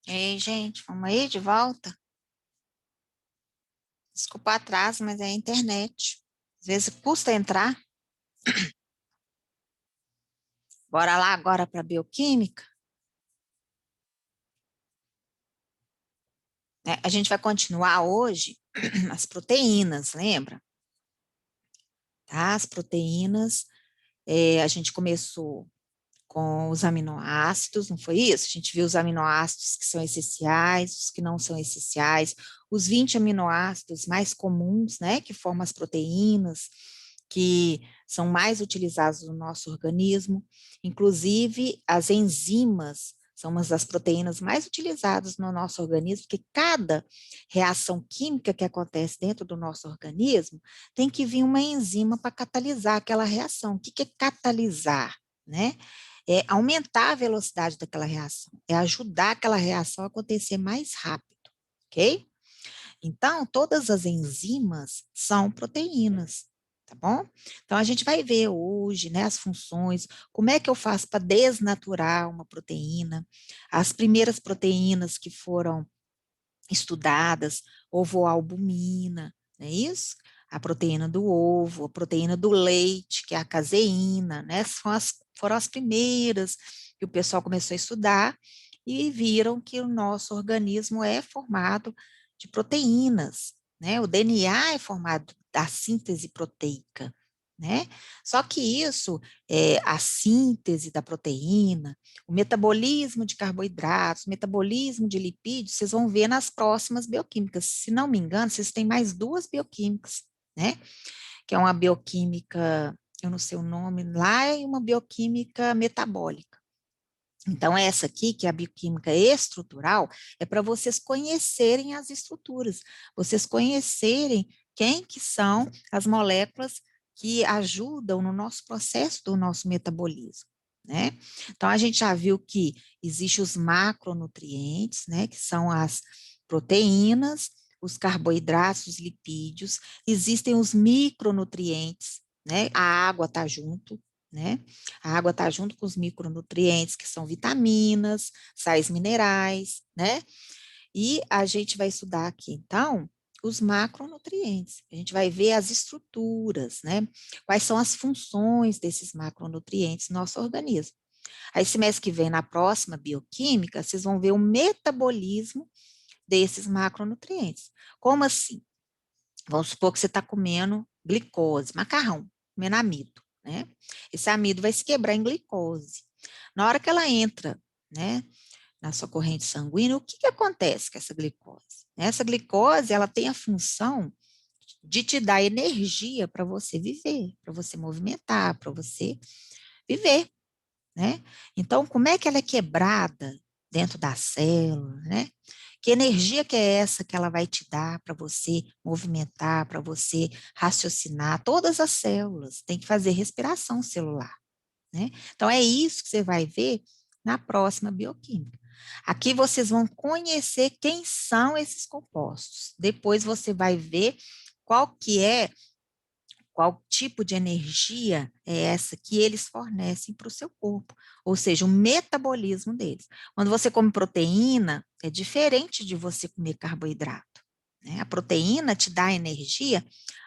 Ei, gente, vamos aí de volta? Desculpa o atraso, mas é a internet. Às vezes custa entrar. Bora lá agora para bioquímica, né? A gente vai continuar hoje as proteínas, lembra? Tá? As proteínas, a gente começou com os aminoácidos, não foi isso? A gente viu os aminoácidos que são essenciais, os que não são essenciais, os 20 aminoácidos mais comuns, né, que formam as proteínas, que são mais utilizados no nosso organismo, inclusive as enzimas são uma das proteínas mais utilizadas no nosso organismo, porque cada reação química que acontece dentro do nosso organismo tem que vir uma enzima para catalisar aquela reação. O que é catalisar, né? É aumentar a velocidade daquela reação, é ajudar aquela reação a acontecer mais rápido, ok? Então, todas as enzimas são proteínas, tá bom? Então, a gente vai ver hoje, né, as funções, como é que eu faço para desnaturar uma proteína, as primeiras proteínas que foram estudadas, ovoalbumina, não é isso? A proteína do ovo, a proteína do leite, que é a caseína, né? Foram as primeiras que o pessoal começou a estudar e viram que o nosso organismo é formado de proteínas, né? O DNA é formado da síntese proteica, né? Só que isso, a síntese da proteína, o metabolismo de carboidratos, o metabolismo de lipídios, vocês vão ver nas próximas bioquímicas. Se não me engano, vocês têm mais duas bioquímicas, né? Que é uma bioquímica, eu não sei o nome lá, e uma bioquímica metabólica. Então, essa aqui, que é a bioquímica estrutural, é para vocês conhecerem as estruturas, vocês conhecerem quem que são as moléculas que ajudam no nosso processo do nosso metabolismo, né? Então, a gente já viu que existem os macronutrientes, né, que são as proteínas, os carboidratos, os lipídios, existem os micronutrientes, né? A água está junto, né? A água está junto com os micronutrientes, que são vitaminas, sais minerais, né? E a gente vai estudar aqui, então, os macronutrientes. A gente vai ver as estruturas, né? Quais são as funções desses macronutrientes no nosso organismo. Aí, semestre que vem, na próxima bioquímica, vocês vão ver o metabolismo desses macronutrientes. Como assim? Vamos supor que você está comendo glicose, macarrão, comendo amido, né? Esse amido vai se quebrar em glicose. Na hora que ela entra, né, na sua corrente sanguínea, o que que acontece com essa glicose? Essa glicose, ela tem a função de te dar energia para você viver, para você movimentar, para você viver, né? Então, como é que ela é quebrada dentro da célula, né? Que energia que é essa que ela vai te dar para você movimentar, para você raciocinar? Todas as células têm que fazer respiração celular, né? Então, é isso que você vai ver na próxima bioquímica. Aqui vocês vão conhecer quem são esses compostos. Depois você vai ver qual que é qual tipo de energia é essa que eles fornecem para o seu corpo, ou seja, o metabolismo deles. Quando você come proteína, é diferente de você comer carboidrato, né? A proteína te dá energia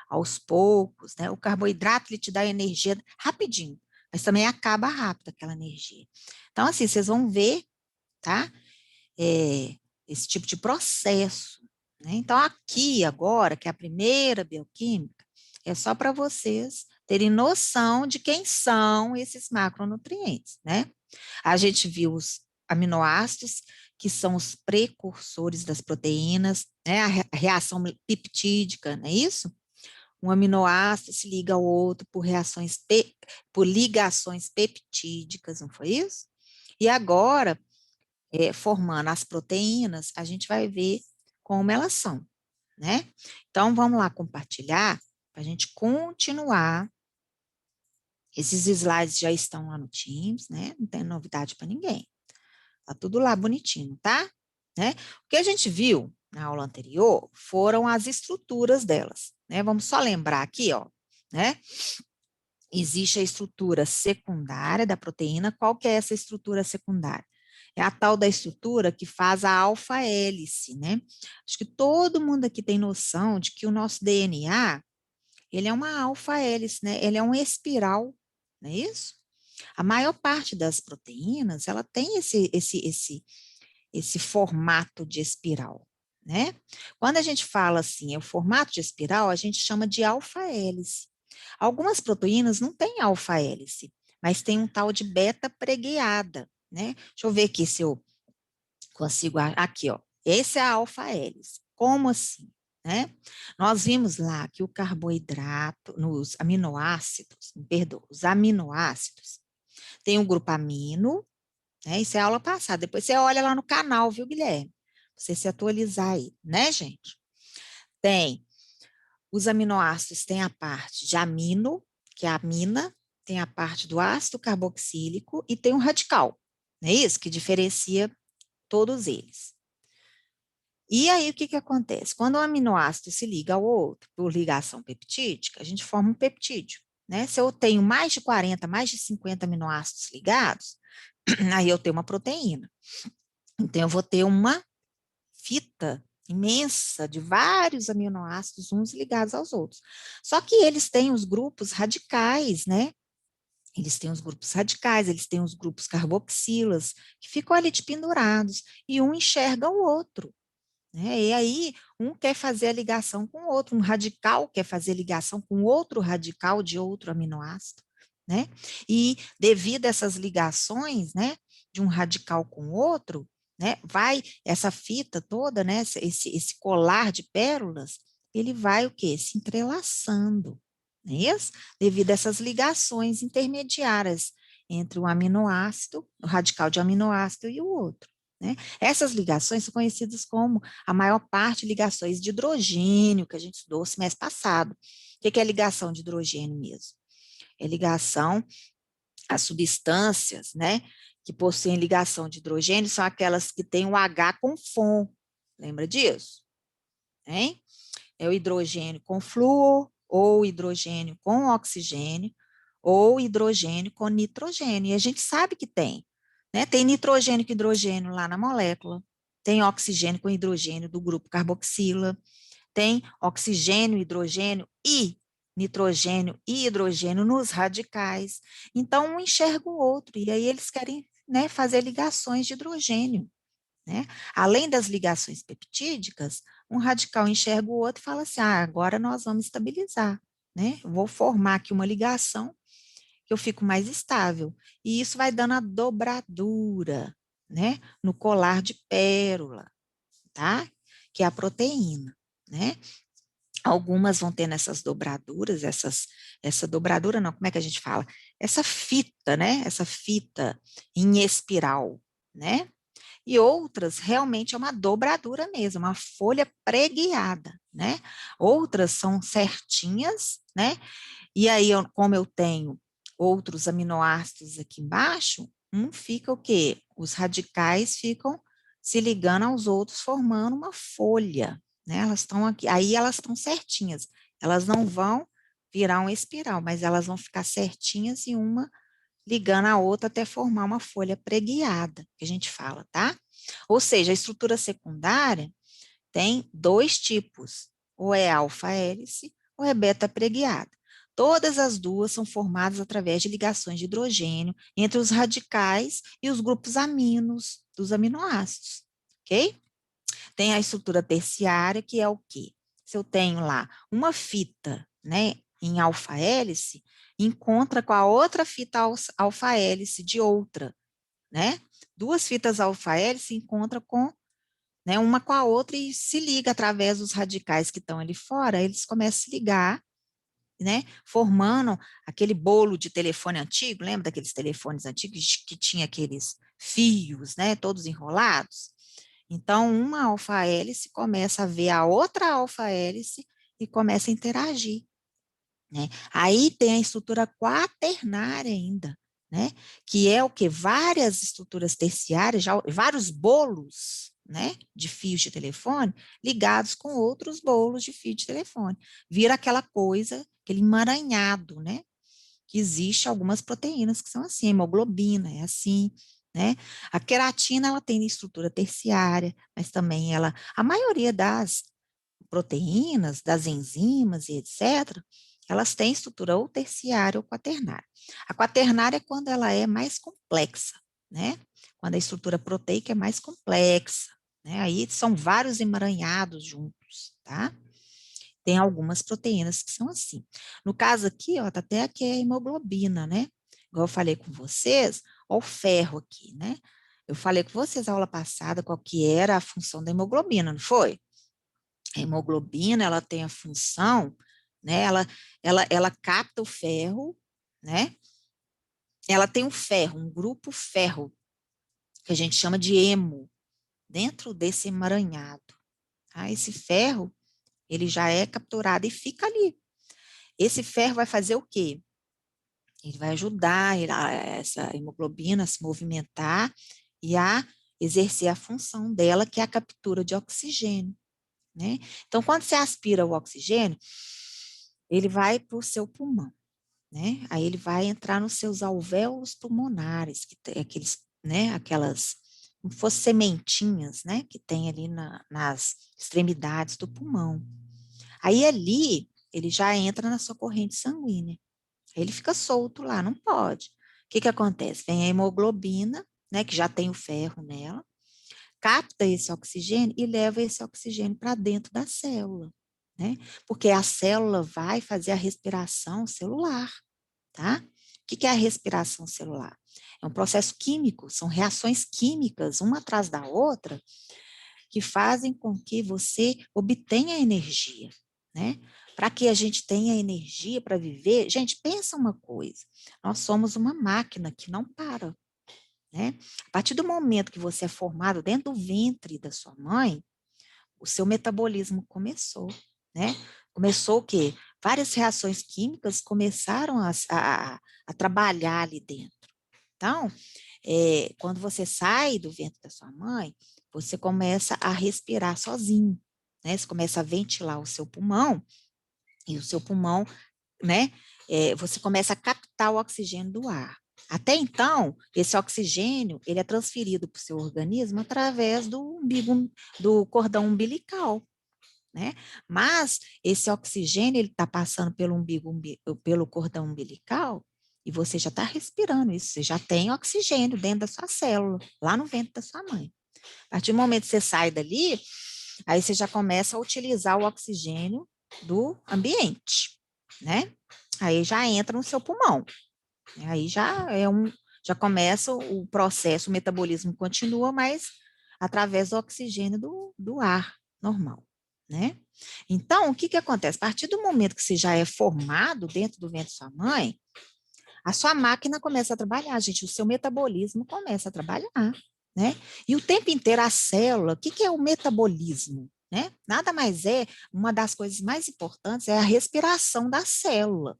aos poucos, né? O carboidrato ele te dá energia rapidinho, mas também acaba rápido aquela energia. Então, assim, vocês vão ver, tá? Esse tipo de processo, né? Então, aqui agora, que é a primeira bioquímica, é só para vocês terem noção de quem são esses macronutrientes, né? A gente viu os aminoácidos, que são os precursores das proteínas, né? A reação peptídica, não é isso? Um aminoácido se liga ao outro por ligações peptídicas, não foi isso? E agora, formando as proteínas, a gente vai ver como elas são, né? Então, vamos lá compartilhar para a gente continuar. Esses slides já estão lá no Teams, né? Não tem novidade para ninguém. Tá tudo lá bonitinho, tá? Né? O que a gente viu na aula anterior foram as estruturas delas, né? Vamos só lembrar aqui, ó, né? Existe a estrutura secundária da proteína. Qual que é essa estrutura secundária? É a tal da estrutura que faz a alfa-hélice, né? Acho que todo mundo aqui tem noção de que o nosso DNA, ele é uma alfa-hélice, né? Ele é um espiral, não é isso? A maior parte das proteínas, ela tem esse formato de espiral, né? Quando a gente fala assim, é o formato de espiral, a gente chama de alfa-hélice. Algumas proteínas não têm alfa-hélice, mas tem um tal de beta preguiada, né? Deixa eu ver aqui se eu consigo, aqui, ó. Esse é a alfa-hélice. Como assim? Né? Nós vimos lá que o carboidrato, nos aminoácidos, me perdoa, os aminoácidos, tem um grupo amino, né? Isso é aula passada. Depois você olha lá no canal, viu, Guilherme? Você se atualizar aí, né, gente? Tem os aminoácidos, tem a parte de amino, que é a amina, tem a parte do ácido carboxílico e tem um radical, não é isso? Que diferencia todos eles. E aí, o que, que acontece? Quando um aminoácido se liga ao outro por ligação peptídica, a gente forma um peptídeo, né? Se eu tenho mais de 40, mais de 50 aminoácidos ligados, aí eu tenho uma proteína. Então, eu vou ter uma fita imensa de vários aminoácidos, uns ligados aos outros. Só que eles têm os grupos radicais, né? Eles têm os grupos radicais, eles têm os grupos carboxilas, que ficam ali de pendurados, e um enxerga o outro, né? E aí, um quer fazer a ligação com o outro, um radical quer fazer ligação com outro radical de outro aminoácido, né? E devido a essas ligações, né, de um radical com o outro, né, vai essa fita toda, né, esse colar de pérolas, ele vai o quê? Se entrelaçando, não é isso? Devido a essas ligações intermediárias entre um aminoácido, o radical de aminoácido e o outro, né? Essas ligações são conhecidas como a maior parte ligações de hidrogênio, que a gente estudou o semestre passado. O que é ligação de hidrogênio mesmo? É ligação às substâncias, né, que possuem ligação de hidrogênio, são aquelas que têm o H com FON. Lembra disso? Hein? É o hidrogênio com flúor, ou hidrogênio com oxigênio, ou hidrogênio com nitrogênio. E a gente sabe que tem, né? Tem nitrogênio com hidrogênio lá na molécula, tem oxigênio com hidrogênio do grupo carboxila, tem oxigênio, hidrogênio e nitrogênio e hidrogênio nos radicais. Então, um enxerga o outro, e aí eles querem, né, fazer ligações de hidrogênio, né? Além das ligações peptídicas, um radical enxerga o outro e fala assim: ah, agora nós vamos estabilizar, né? Eu vou formar aqui uma ligação que eu fico mais estável. E isso vai dando a dobradura, né? No colar de pérola, tá? Que é a proteína, né? Algumas vão ter nessas dobraduras, essa dobradura não, como é que a gente fala? Essa fita, né? Essa fita em espiral, né? E outras realmente é uma dobradura mesmo, uma folha preguiada, né? Outras são certinhas, né? E aí, como eu tenho outros aminoácidos aqui embaixo, fica o quê? Os radicais ficam se ligando aos outros, formando uma folha, né? Elas estão aqui, aí elas estão certinhas. Elas não vão virar uma espiral, mas elas vão ficar certinhas e uma ligando a outra até formar uma folha preguiada, que a gente fala, tá? Ou seja, a estrutura secundária tem dois tipos, ou é alfa-hélice ou é beta preguiada. Todas as duas são formadas através de ligações de hidrogênio entre os radicais e os grupos aminos dos aminoácidos, ok? Tem a estrutura terciária, que é o quê? Se eu tenho lá uma fita, né, em alfa-hélice, encontra com a outra fita alfa-hélice de outra, né? Duas fitas alfa-hélice encontram com, né, uma com a outra e se liga através dos radicais que estão ali fora, eles começam a se ligar, né, formando aquele bolo de telefone antigo, lembra daqueles telefones antigos que tinha aqueles fios, né, todos enrolados? Então, uma alfa-hélice começa a ver a outra alfa-hélice e começa a interagir, né? Aí tem a estrutura quaternária ainda, né? Que é o que? Várias estruturas terciárias, já, vários bolos, né? De fios de telefone ligados com outros bolos de fio de telefone. Vira aquela coisa, aquele emaranhado, né? Que existe algumas proteínas que são assim, hemoglobina é assim, né? A queratina, ela tem estrutura terciária, mas também a maioria das proteínas, das enzimas e etc., elas têm estrutura ou terciária ou quaternária. A quaternária é quando ela é mais complexa, né? Quando a estrutura proteica é mais complexa, né? Aí são vários emaranhados juntos, tá? Tem algumas proteínas que são assim. No caso aqui, ó, tá até aqui a hemoglobina, né? Igual eu falei com vocês, ó o ferro aqui, né? Eu falei com vocês na aula passada qual que era a função da hemoglobina, não foi? A hemoglobina, ela tem a função, né? Ela capta o ferro, né? Ela tem um ferro, um grupo ferro, que a gente chama de hemo, dentro desse emaranhado. Tá? Esse ferro, ele já é capturado e fica ali. Esse ferro vai fazer o quê? Ele vai ajudar essa hemoglobina a se movimentar e a exercer a função dela, que é a captura de oxigênio, né? Então, quando você aspira o oxigênio, ele vai para o seu pulmão, né? Aí ele vai entrar nos seus alvéolos pulmonares, que tem aqueles, né? Aquelas, como se fossem sementinhas, né? Que tem ali nas extremidades do pulmão. Aí ali, ele já entra na sua corrente sanguínea. Aí ele fica solto lá, não pode. O que que acontece? Vem a hemoglobina, né? Que já tem o ferro nela, capta esse oxigênio e leva esse oxigênio para dentro da célula, né? Porque a célula vai fazer a respiração celular, tá? O que é a respiração celular? É um processo químico, são reações químicas, uma atrás da outra, que fazem com que você obtenha energia, né? Para que a gente tenha energia para viver, gente, pensa uma coisa, nós somos uma máquina que não para, né? A partir do momento que você é formado dentro do ventre da sua mãe, o seu metabolismo começou, né? Começou o quê? Várias reações químicas começaram a trabalhar ali dentro. Então, quando você sai do ventre da sua mãe, você começa a respirar sozinho, né? Você começa a ventilar o seu pulmão, e o seu pulmão, né? Você começa a captar o oxigênio do ar. Até então, esse oxigênio, ele é transferido para o seu organismo através do cordão umbilical, né? Mas esse oxigênio, ele está passando pelo cordão umbilical, e você já está respirando isso, você já tem oxigênio dentro da sua célula, lá no ventre da sua mãe. A partir do momento que você sai dali, aí você já começa a utilizar o oxigênio do ambiente, né? Aí já entra no seu pulmão. Aí já começa o processo, o metabolismo continua, mas através do oxigênio do ar normal, né? Então, o que que acontece? A partir do momento que você já é formado dentro do ventre de sua mãe, a sua máquina começa a trabalhar, gente, o seu metabolismo começa a trabalhar, né? E o tempo inteiro a célula, o que que é o metabolismo? Né? Nada mais é, uma das coisas mais importantes é a respiração da célula.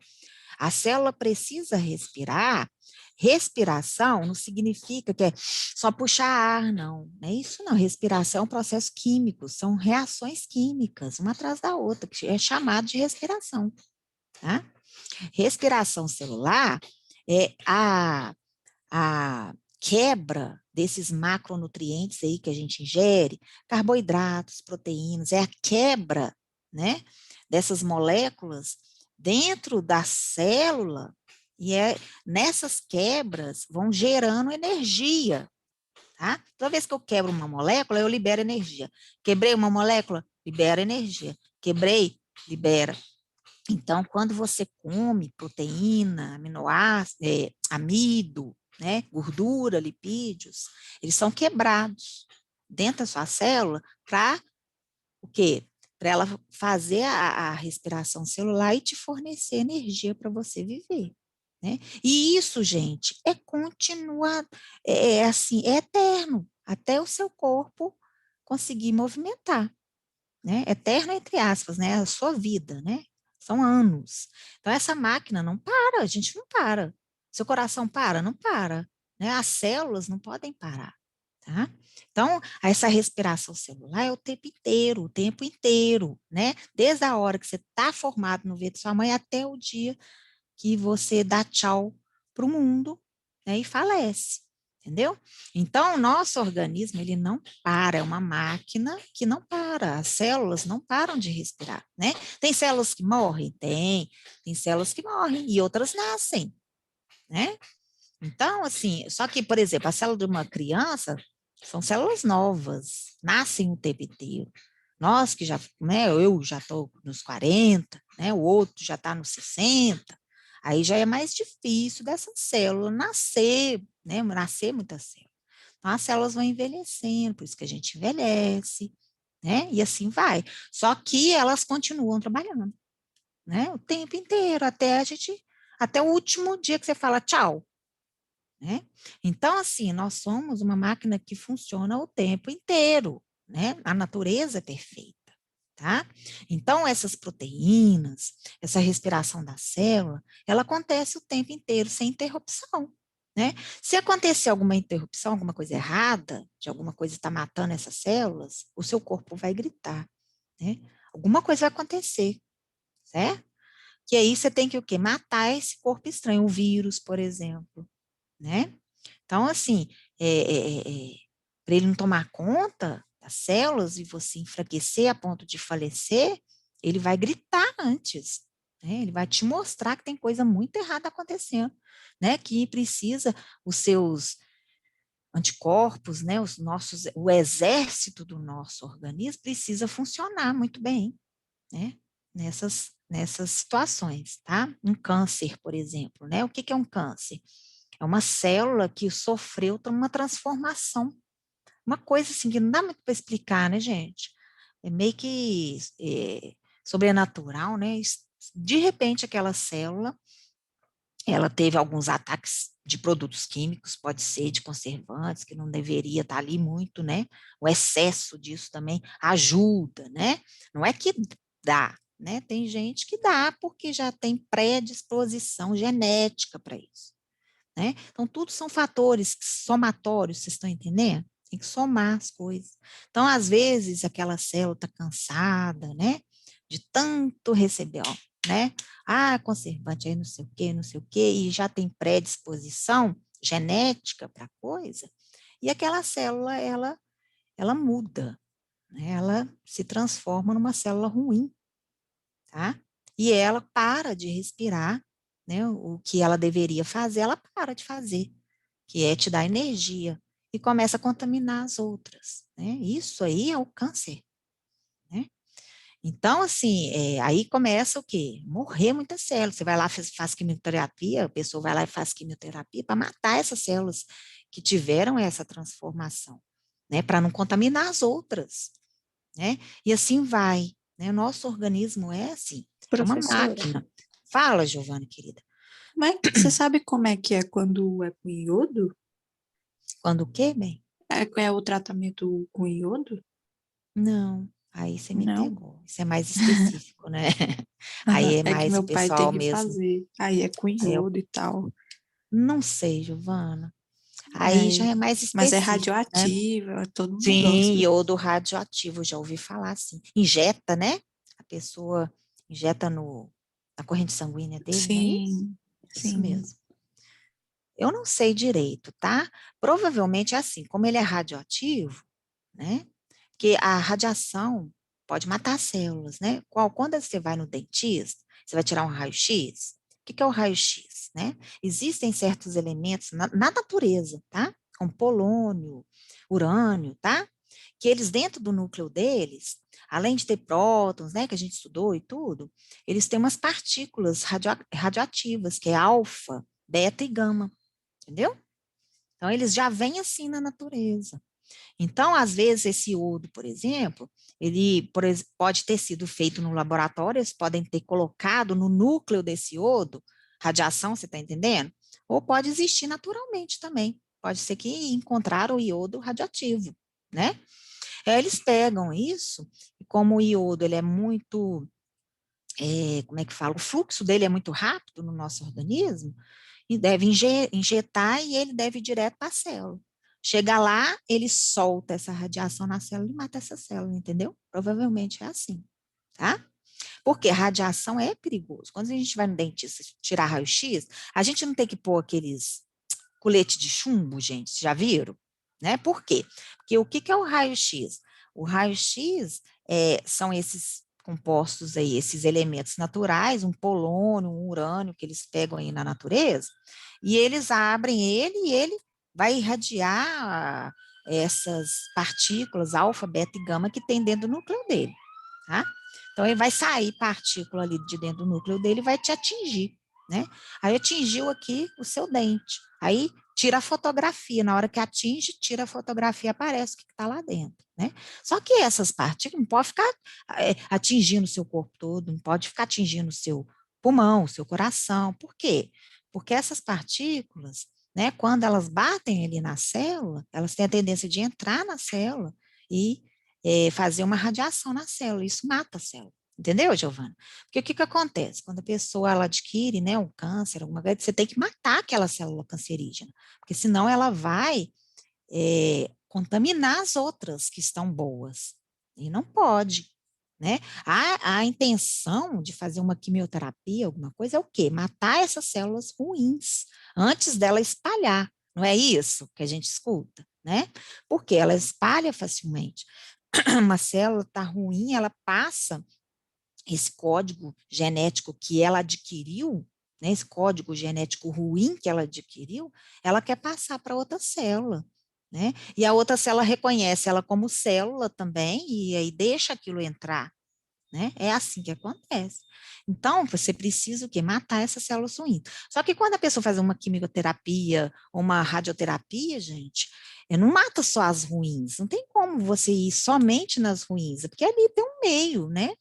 A célula precisa respirar. Respiração não significa que é só puxar ar, não. Não é isso, não. Respiração é um processo químico, são reações químicas, uma atrás da outra, que é chamado de respiração. Tá? Respiração celular é a quebra desses macronutrientes aí que a gente ingere, carboidratos, proteínas, é a quebra, né, dessas moléculas dentro da célula, e nessas quebras vão gerando energia, tá? Toda vez que eu quebro uma molécula, eu libero energia. Quebrei uma molécula, libera energia. Quebrei, libera. Então, quando você come proteína, aminoácidos, amido, né, gordura, lipídios, eles são quebrados dentro da sua célula para o quê? Para ela fazer a respiração celular e te fornecer energia para você viver, né? E isso, gente, continua, assim, é eterno, até o seu corpo conseguir movimentar, né? Eterno entre aspas, né? A sua vida, né? São anos. Então, essa máquina não para, a gente não para. Seu coração para? Não para. Né? As células não podem parar, tá? Então, essa respiração celular é o tempo inteiro, né? Desde a hora que você está formado no ventre de sua mãe até o dia que você dá tchau para o mundo, né? E falece. entendeu? Então, o nosso organismo, ele não para, é uma máquina que não para, as células não param de respirar, né? Tem células que morrem? Tem células que morrem e outras nascem, né? Então, assim, só que, por exemplo, a célula de uma criança são células novas, nascem o tempo inteiro. Nós que já, né, eu já estou nos 40, né, o outro já está nos 60, aí já é mais difícil dessa célula nascer, né, nascer muita célula. Então, as células vão envelhecendo, por isso que a gente envelhece, né, e assim vai. Só que elas continuam trabalhando, né, o tempo inteiro, até o último dia que você fala tchau, né? Então, assim, nós somos uma máquina que funciona o tempo inteiro, né? A natureza é perfeita, tá? Então, essas proteínas, essa respiração da célula, ela acontece o tempo inteiro, sem interrupção, né? Se acontecer alguma interrupção, alguma coisa errada, de alguma coisa está matando essas células, o seu corpo vai gritar, né? Alguma coisa vai acontecer, certo? Que aí você tem que o quê? Matar esse corpo estranho, o vírus, por exemplo, né? Então, assim, para ele não tomar conta das células e você enfraquecer a ponto de falecer, ele vai gritar antes, né? Ele vai te mostrar que tem coisa muito errada acontecendo, né? Que precisa os seus anticorpos, né? O exército do nosso organismo precisa funcionar muito bem, né? Nessas situações, tá? Um câncer, por exemplo, né? O que é um câncer? É uma célula que sofreu uma transformação, uma coisa assim que não dá muito para explicar, né, gente? É meio que sobrenatural, né? De repente, aquela célula, ela teve alguns ataques de produtos químicos, pode ser de conservantes, que não deveria estar ali muito, né? O excesso disso também ajuda, né? Não é que dá, né? Tem gente que dá porque já tem predisposição genética para isso, né? Então, tudo são fatores somatórios, vocês estão entendendo? Tem que somar as coisas. Então, às vezes, aquela célula está cansada, né? De tanto receber, ó, né? Ah, conservante aí, não sei o quê, não sei o quê, e já tem predisposição genética para a coisa, e aquela célula, ela muda, né? Ela se transforma numa célula ruim, tá? E ela para de respirar, né? O que ela deveria fazer, ela para de fazer, que é te dar energia, e começa a contaminar as outras, né? Isso aí é o câncer, né? Então, assim, aí começa o quê? Morrer muitas células. Você vai lá, faz quimioterapia, a pessoa vai lá e faz quimioterapia para matar essas células que tiveram essa transformação, né? Para não contaminar as outras, né? E assim vai, né? O nosso organismo é assim, é uma Professora, máquina. Fala, Giovana, querida. você sabe como é que é quando é com iodo? Quando o quê, bem? É o tratamento com iodo? Não, aí você me Não. pegou. Isso é mais específico, né? Aí é É que mais o meu pai tem pessoal que mesmo. fazer. Aí é com Aí eu iodo e tal. não sei, Giovana. Aí já É, é mais mas é específico, né? radioativo, é todo um Sim, negócio. iodo radioativo, já ouvi falar assim. Injeta, né? A pessoa injeta na corrente sanguínea dele, não é isso? Sim, Isso sim. mesmo. Eu não sei direito, tá? Provavelmente é assim, como ele é radioativo, né? Que a radiação pode matar células, né? Quando você vai no dentista, você vai tirar um raio-x. O que é o raio-x, né? Existem certos elementos na natureza, tá? Como polônio, urânio, tá? Que eles dentro do núcleo deles, além de ter prótons, né, que a gente estudou e tudo, eles têm umas partículas radioativas, que é alfa, beta e gama, entendeu? Então, eles já vêm assim na natureza. Então, às vezes, esse iodo, por exemplo, ele pode ter sido feito no laboratório, eles podem ter colocado no núcleo desse iodo radiação, você está entendendo? Ou pode existir naturalmente também. Pode ser que encontraram o iodo radioativo, né? Aí eles pegam isso, e como o iodo ele é muito, como é que fala? O fluxo dele é muito rápido no nosso organismo, e deve injetar e ele deve ir direto para a célula. Chega lá, ele solta essa radiação na célula e mata essa célula, entendeu? Provavelmente é assim, tá? Porque radiação é perigoso. Quando a gente vai no dentista tirar raio-x, a gente não tem que pôr aqueles colete de chumbo, gente, já viram? Né? Por quê? Porque o que é o raio-x? O raio-x são esses compostos aí, esses elementos naturais, um polônio, um urânio, que eles pegam aí na natureza, e eles abrem ele e ele vai irradiar essas partículas alfa, beta e gama que tem dentro do núcleo dele, tá? Então, ele vai sair partícula ali de dentro do núcleo dele e vai te atingir, né? Aí atingiu aqui o seu dente. Aí tira a fotografia. Na hora que atinge, tira a fotografia, aparece o que está lá dentro, né? Só que essas partículas não podem ficar atingindo o seu corpo todo, não pode ficar atingindo o seu pulmão, o seu coração. Por quê? Porque essas partículas, né, quando elas batem ali na célula, elas têm a tendência de entrar na célula e fazer uma radiação na célula. Isso mata a célula. Entendeu, Giovana? Porque o que acontece? Quando a pessoa ela adquire, né, um câncer, alguma coisa, você tem que matar aquela célula cancerígena, porque senão ela vai contaminar as outras que estão boas. E não pode, né? A intenção de fazer uma quimioterapia, alguma coisa, é o quê? Matar essas células ruins antes dela espalhar. Não é isso que a gente escuta, né? Porque ela espalha facilmente. Uma célula está ruim, ela passa esse código genético que ela adquiriu, né, esse código genético ruim que ela adquiriu, ela quer passar para outra célula, né? E a outra célula reconhece ela como célula também e aí deixa aquilo entrar, né? É assim que acontece. Então, você precisa o quê? Matar essas células ruins. Só que quando a pessoa faz uma quimioterapia ou uma radioterapia, gente, não mata só as ruins. Não tem como você ir somente nas ruins, porque ali tem um meio, né?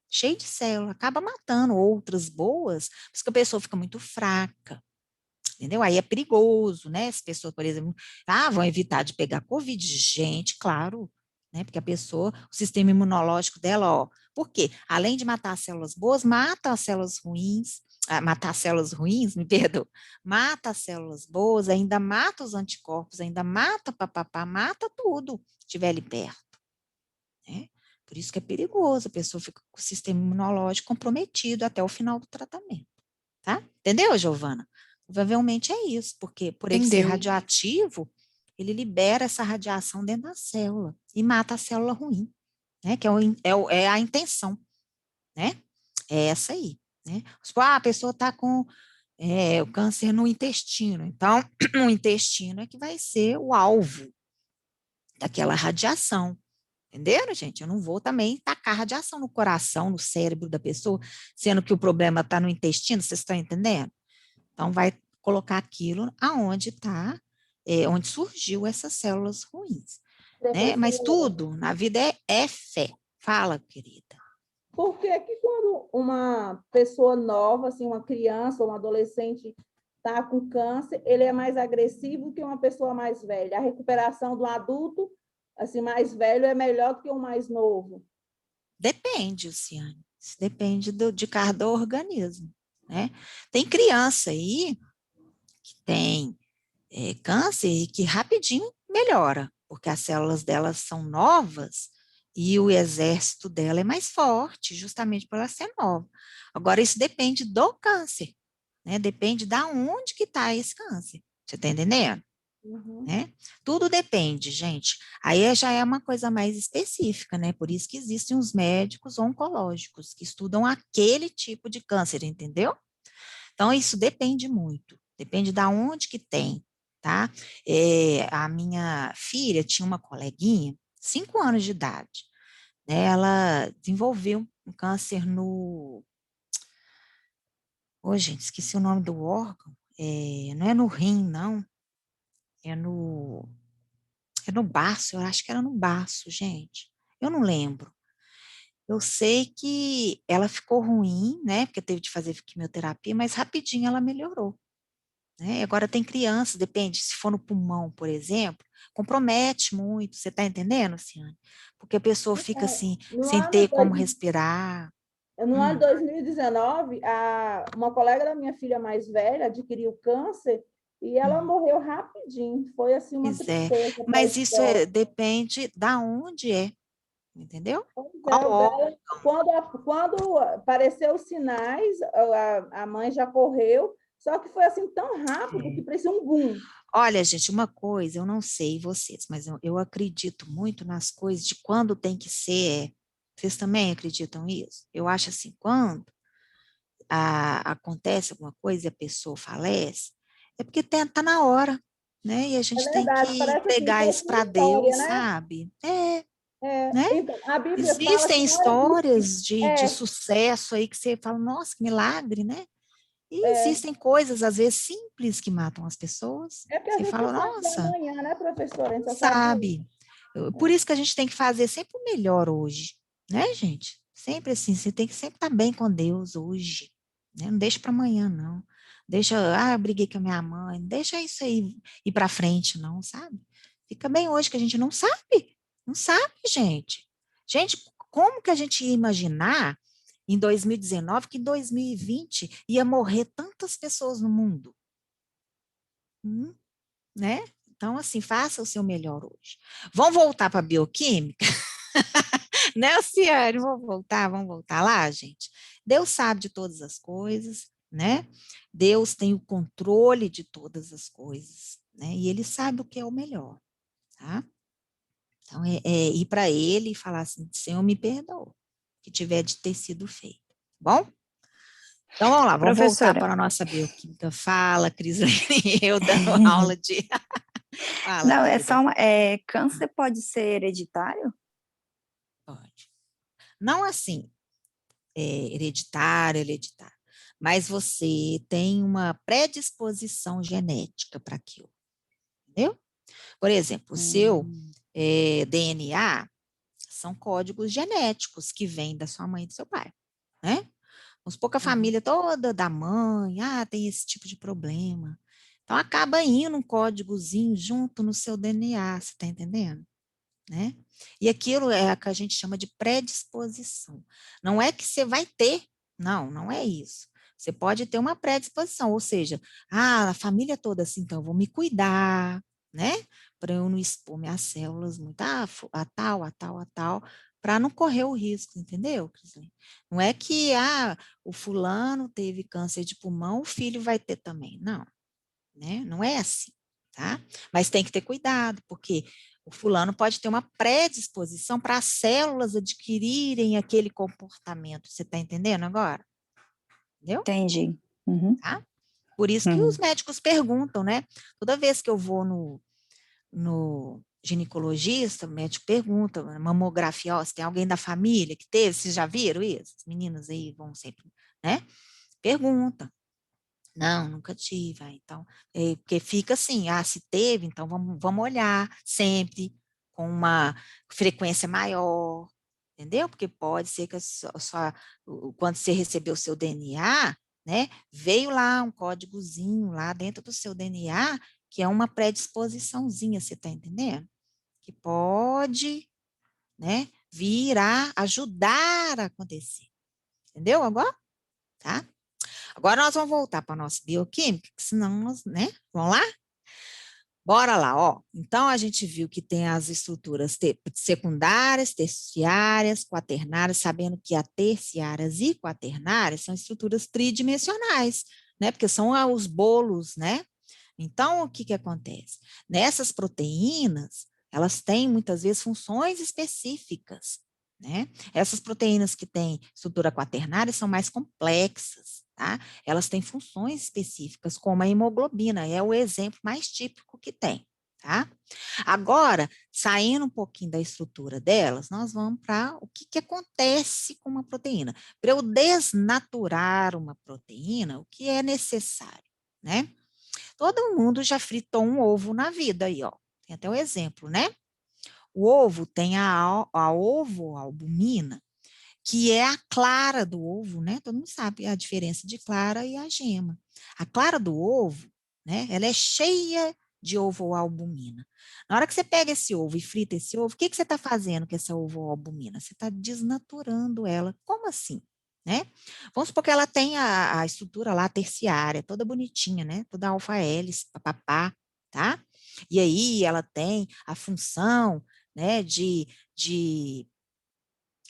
Cheio de célula, acaba matando outras boas, porque a pessoa fica muito fraca, entendeu? Aí é perigoso, né? As pessoas, por exemplo, vão evitar de pegar Covid, gente, claro, né? Porque a pessoa, o sistema imunológico dela, ó, por quê? Além de matar as células boas, mata as células ruins, matar as células ruins, me perdoa, mata as células boas, ainda mata os anticorpos, ainda mata papapá, mata tudo, se estiver ali perto, né? Por isso que é perigoso, a pessoa fica com o sistema imunológico comprometido até o final do tratamento, tá? Entendeu, Giovana? Provavelmente é isso, porque por ele ser Entendeu? radioativo, ele libera essa radiação dentro da célula e mata a célula ruim, né? Que é a intenção, né? É essa aí, né? Tipo, a pessoa está com o câncer no intestino, então o intestino é que vai ser o alvo daquela radiação. Entenderam, gente? Eu não vou também tacar radiação no coração, no cérebro da pessoa, sendo que o problema está no intestino, vocês estão entendendo? Então, vai colocar aquilo aonde está, onde surgiu essas células ruins, né? Mas Professora, tudo na vida é fé. Fala, querida. por que que quando uma pessoa nova, assim, uma criança ou um adolescente está com câncer, ele é mais agressivo que uma pessoa mais velha? A recuperação do adulto, assim, mais velho é melhor do que o mais novo? Depende, Luciane. Isso depende de cada organismo, né? Tem criança aí que tem câncer e que rapidinho melhora, porque as células delas são novas e o exército dela é mais forte, justamente por ela ser nova. Agora, isso depende do câncer, né? Depende de onde que está esse câncer. Você está entendendo? Uhum. Né? Tudo depende, gente. Aí já é uma coisa mais específica, né? Por isso que existem os médicos oncológicos que estudam aquele tipo de câncer, entendeu? Então, isso depende muito, depende da onde que tem, tá? A minha filha tinha uma coleguinha, 5 anos de idade, né? Ela desenvolveu um câncer no... Ô, gente, esqueci o nome do órgão. Não é no rim, não. É no baço, eu acho que era no baço, gente. Eu não lembro. Eu sei que ela ficou ruim, né? Porque teve de fazer quimioterapia, mas rapidinho ela melhorou. Né? Agora tem crianças, depende, se for no pulmão, por exemplo, compromete muito, você está entendendo, Luciane? Porque a pessoa fica assim, No sem ano, ter como respirar. no ano Hum, 2019, uma colega da minha filha mais velha adquiriu câncer e ela hum, morreu rapidinho. Foi assim uma pois é, tristeza para a mas isso história. depende da onde é, entendeu? Pois Qual é, o órgão? dela, quando apareceu os sinais, a mãe já correu, Só que foi assim tão rápido que parecia um boom. Olha, gente, uma coisa, eu não sei vocês, mas eu acredito muito nas coisas de quando tem que ser. Vocês também acreditam nisso? Eu acho assim, quando acontece alguma coisa e a pessoa falece, é porque tá na hora, né? E a É gente tem verdade, que parece assim, entregar fosse isso uma para história, Deus, né? sabe? Né? Então, a Bíblia fala que Existem não existe. histórias de sucesso aí que você fala, nossa, que milagre, né? E É, existem coisas, às vezes, simples que matam as pessoas. é porque a Você gente não fala, sabe de nossa, amanhã, né, professora? A gente não só sabe de sabe. hoje. Por isso que a gente tem que fazer sempre o melhor hoje, né, gente? Sempre assim, você tem que sempre estar bem com Deus hoje, né? Não deixa para amanhã, não. Deixa, eu briguei com a minha mãe, não deixa isso aí ir para frente, não, sabe? Fica bem hoje que a gente não sabe, gente. Gente, como que a gente ia imaginar em 2019 que em 2020 ia morrer tantas pessoas no mundo? Né? Então, assim, faça o seu melhor hoje. Vamos voltar para a bioquímica? Né, Luciane? Vamos voltar lá, gente? Deus sabe de todas as coisas, né? Deus tem o controle de todas as coisas, né? E Ele sabe o que é o melhor, tá? Então, é ir para Ele e falar assim, Senhor, me perdoa, o que tiver de ter sido feito, tá bom? Então, vamos lá, vamos voltar Professora, para a nossa bioquímica. Fala, Crislane, eu dando aula de... Fala, não, é querida. só câncer pode ser hereditário? Pode. Não assim, hereditário, mas você tem uma predisposição genética para aquilo, entendeu? Por exemplo, o seu Hum, DNA são códigos genéticos que vêm da sua mãe e do seu pai, né? Vamos supor que a uhum. família toda da mãe, tem esse tipo de problema. Então, acaba indo um códigozinho junto no seu DNA, você está entendendo? Né? E aquilo é o que a gente chama de predisposição. Não é que você vai ter, não é isso. Você pode ter uma predisposição, ou seja, a família toda assim, então eu vou me cuidar, né? Para eu não expor minhas células muito a tal, para não correr o risco, entendeu, Crislane? Não é que o fulano teve câncer de pulmão, o filho vai ter também. Não, né? Não é assim, tá? Mas tem que ter cuidado, porque o fulano pode ter uma predisposição para as células adquirirem aquele comportamento. Você está entendendo agora? Entendeu? Entendi. Uhum, Tá? Por isso que os uhum. médicos perguntam, né? Toda vez que eu vou no ginecologista, o médico pergunta, mamografia, ó, se tem alguém da família que teve, vocês já viram isso? As meninas aí vão sempre, né? Pergunta. Não, nunca tive. Então, porque fica assim, se teve, então vamos olhar sempre com uma frequência maior, entendeu? Porque pode ser que quando você recebeu o seu DNA, né, veio lá um códigozinho lá dentro do seu DNA, que é uma predisposiçãozinha, você está entendendo? Que pode, né, vir a ajudar a acontecer. Entendeu agora? Tá? Agora nós vamos voltar para a nossa bioquímica, que senão nós, né? Vamos lá? Bora lá, ó. Então a gente viu que tem as estruturas secundárias, terciárias, quaternárias, sabendo que a terciárias e quaternárias são estruturas tridimensionais, né? Porque são os bolos, né? Então o que que acontece? Nessas proteínas, elas têm muitas vezes funções específicas, né? Essas proteínas que têm estrutura quaternária são mais complexas, tá? Elas têm funções específicas, como a hemoglobina, é o exemplo mais típico que tem, tá? Agora, saindo um pouquinho da estrutura delas, nós vamos para o que, que acontece com uma proteína. Para eu desnaturar uma proteína, o que é necessário, né? Todo mundo já fritou um ovo na vida aí, ó. Tem até o exemplo, né? O ovo tem a ovoalbumina, que é a clara do ovo, né? Todo mundo sabe a diferença de clara e a gema. A clara do ovo, né? Ela é cheia de ovoalbumina. Na hora que você pega esse ovo e frita esse ovo, o que que você está fazendo com essa ovoalbumina? Você está desnaturando ela. Como assim? Né? Vamos supor que ela tem a estrutura lá terciária, toda bonitinha, né? Toda alfa-hélice, papapá, tá? E aí ela tem a função, né, de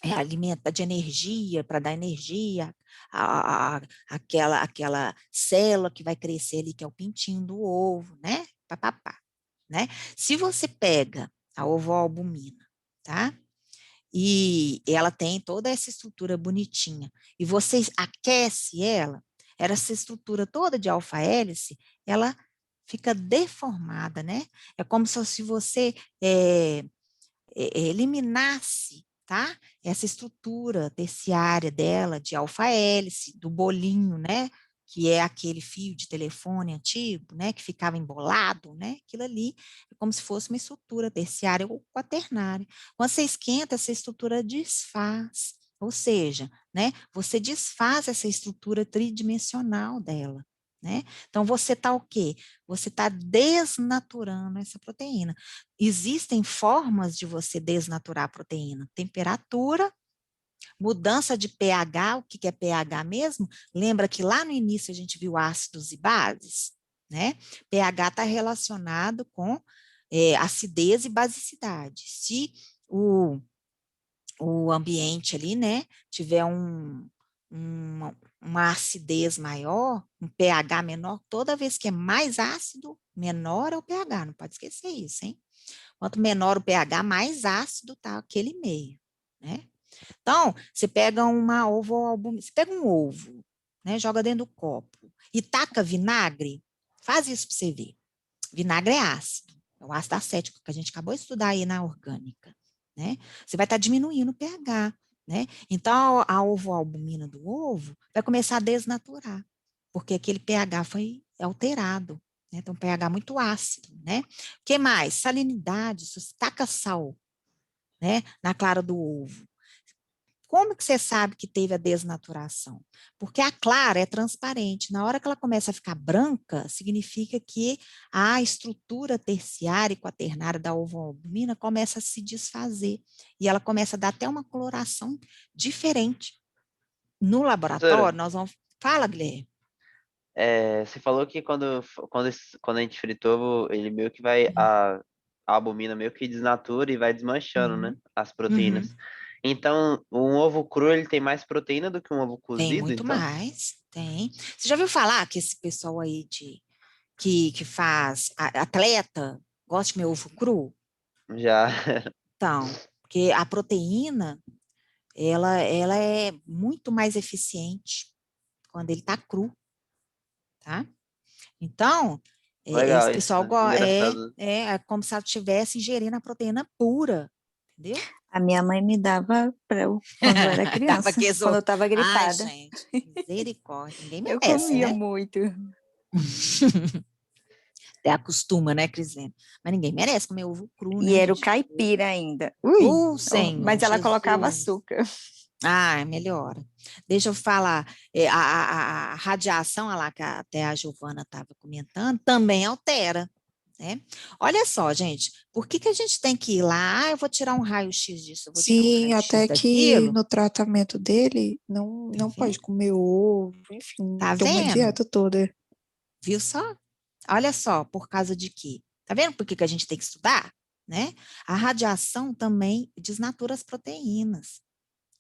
alimenta de energia, para dar energia àquela célula que vai crescer ali, que é o pintinho do ovo, né? Papapá, né? Se você pega a ovoalbumina, tá? E ela tem toda essa estrutura bonitinha, e você aquece ela, essa estrutura toda de alfa-hélice, ela fica deformada, né? É como se você eliminasse, tá? Essa estrutura terciária dela, de alfa-hélice, do bolinho, né? Que é aquele fio de telefone antigo, né? Que ficava embolado, né? Aquilo ali é como se fosse uma estrutura terciária ou quaternária. Quando você esquenta, essa estrutura desfaz, ou seja, né? Você desfaz essa estrutura tridimensional dela, né? Então, você está o quê? Você está desnaturando essa proteína. Existem formas de você desnaturar a proteína. Temperatura, mudança de pH, o que é pH mesmo? Lembra que lá no início a gente viu ácidos e bases, né? pH está relacionado com acidez e basicidade. Se o ambiente ali, né, tiver uma acidez maior, um pH menor, toda vez que é mais ácido, menor é o pH, não pode esquecer isso, hein? Quanto menor o pH, mais ácido está aquele meio, né? Então, você pega uma ovoalbumina, você pega um ovo, né, joga dentro do copo e taca vinagre, faz isso para você ver. Vinagre é ácido, é o ácido acético que a gente acabou de estudar aí na orgânica, né? Você vai estar diminuindo o pH, né? Então, a ovoalbumina do ovo vai começar a desnaturar, porque aquele pH foi alterado, né? Então, pH muito ácido, né? O que mais? Salinidade, se você taca sal, né, na clara do ovo. Como que você sabe que teve a desnaturação? Porque a clara é transparente. Na hora que ela começa a ficar branca, significa que a estrutura terciária e quaternária da ovoalbumina começa a se desfazer. E ela começa a dar até uma coloração diferente. No Professora, laboratório, nós vamos... Fala, Guilherme. você falou que quando a gente frita ovo, ele meio que vai, a albumina meio que desnatura e vai desmanchando, né? Uhum, As uhum. proteínas. Então, um ovo cru, ele tem mais proteína do que um ovo Tem cozido, muito então? mais, tem. Você já ouviu falar que esse pessoal aí que faz atleta gosta de comer ovo cru? Já. Então, porque a proteína, ela é muito mais eficiente quando ele está cru, tá? Então, esse Legal isso, pessoal engraçado. é como se ela estivesse ingerindo a proteína pura, entendeu? A minha mãe me dava quando eu era Dava criança, quando eu queso. estava Ai, gripada. gente, misericórdia, ninguém Eu merece, comia né? muito. Até acostuma, né, Crisene? Mas ninguém merece comer ovo cru, E né, era o gente? caipira ainda. Ui! Senhor, Mas ela colocava Jesus. açúcar. Ah, melhora. Deixa eu falar, a radiação, olha lá, que até a Giovana estava comentando, também altera, né? Olha só, gente, por que a gente tem que ir lá? Ah, eu vou tirar um raio-x disso, eu vou tirar um Sim, raio-x até que daquilo. no tratamento dele Tá não pode vendo? comer ovo, enfim, Tá tem uma vendo? dieta toda. Viu só? Olha só, por causa de quê? Tá vendo por que a gente tem que estudar? Né? A radiação também desnatura as proteínas.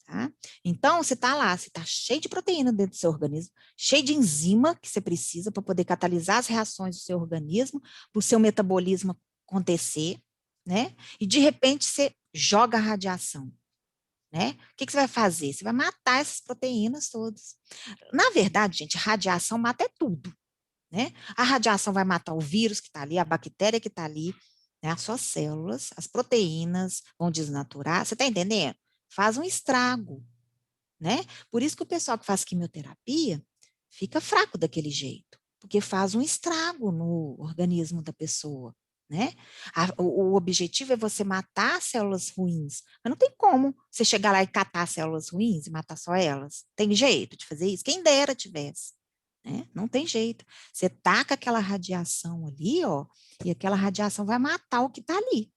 Tá? Então, você está lá, você está cheio de proteína dentro do seu organismo, cheio de enzima que você precisa para poder catalisar as reações do seu organismo, para o seu metabolismo acontecer, né? E de repente você joga a radiação, né? O que você vai fazer? Você vai matar essas proteínas todas. Na verdade, gente, radiação mata é tudo, né? A radiação vai matar o vírus que está ali, a bactéria que está ali, né? As suas células, as proteínas vão desnaturar. Você está entendendo? Faz um estrago, né? Por isso que o pessoal que faz quimioterapia fica fraco daquele jeito, porque faz um estrago no organismo da pessoa, né? O objetivo é você matar as células ruins, mas não tem como você chegar lá e catar as células ruins e matar só elas. Tem jeito de fazer isso? Quem dera tivesse, né? Não tem jeito. Você taca aquela radiação ali, ó, e aquela radiação vai matar o que está ali,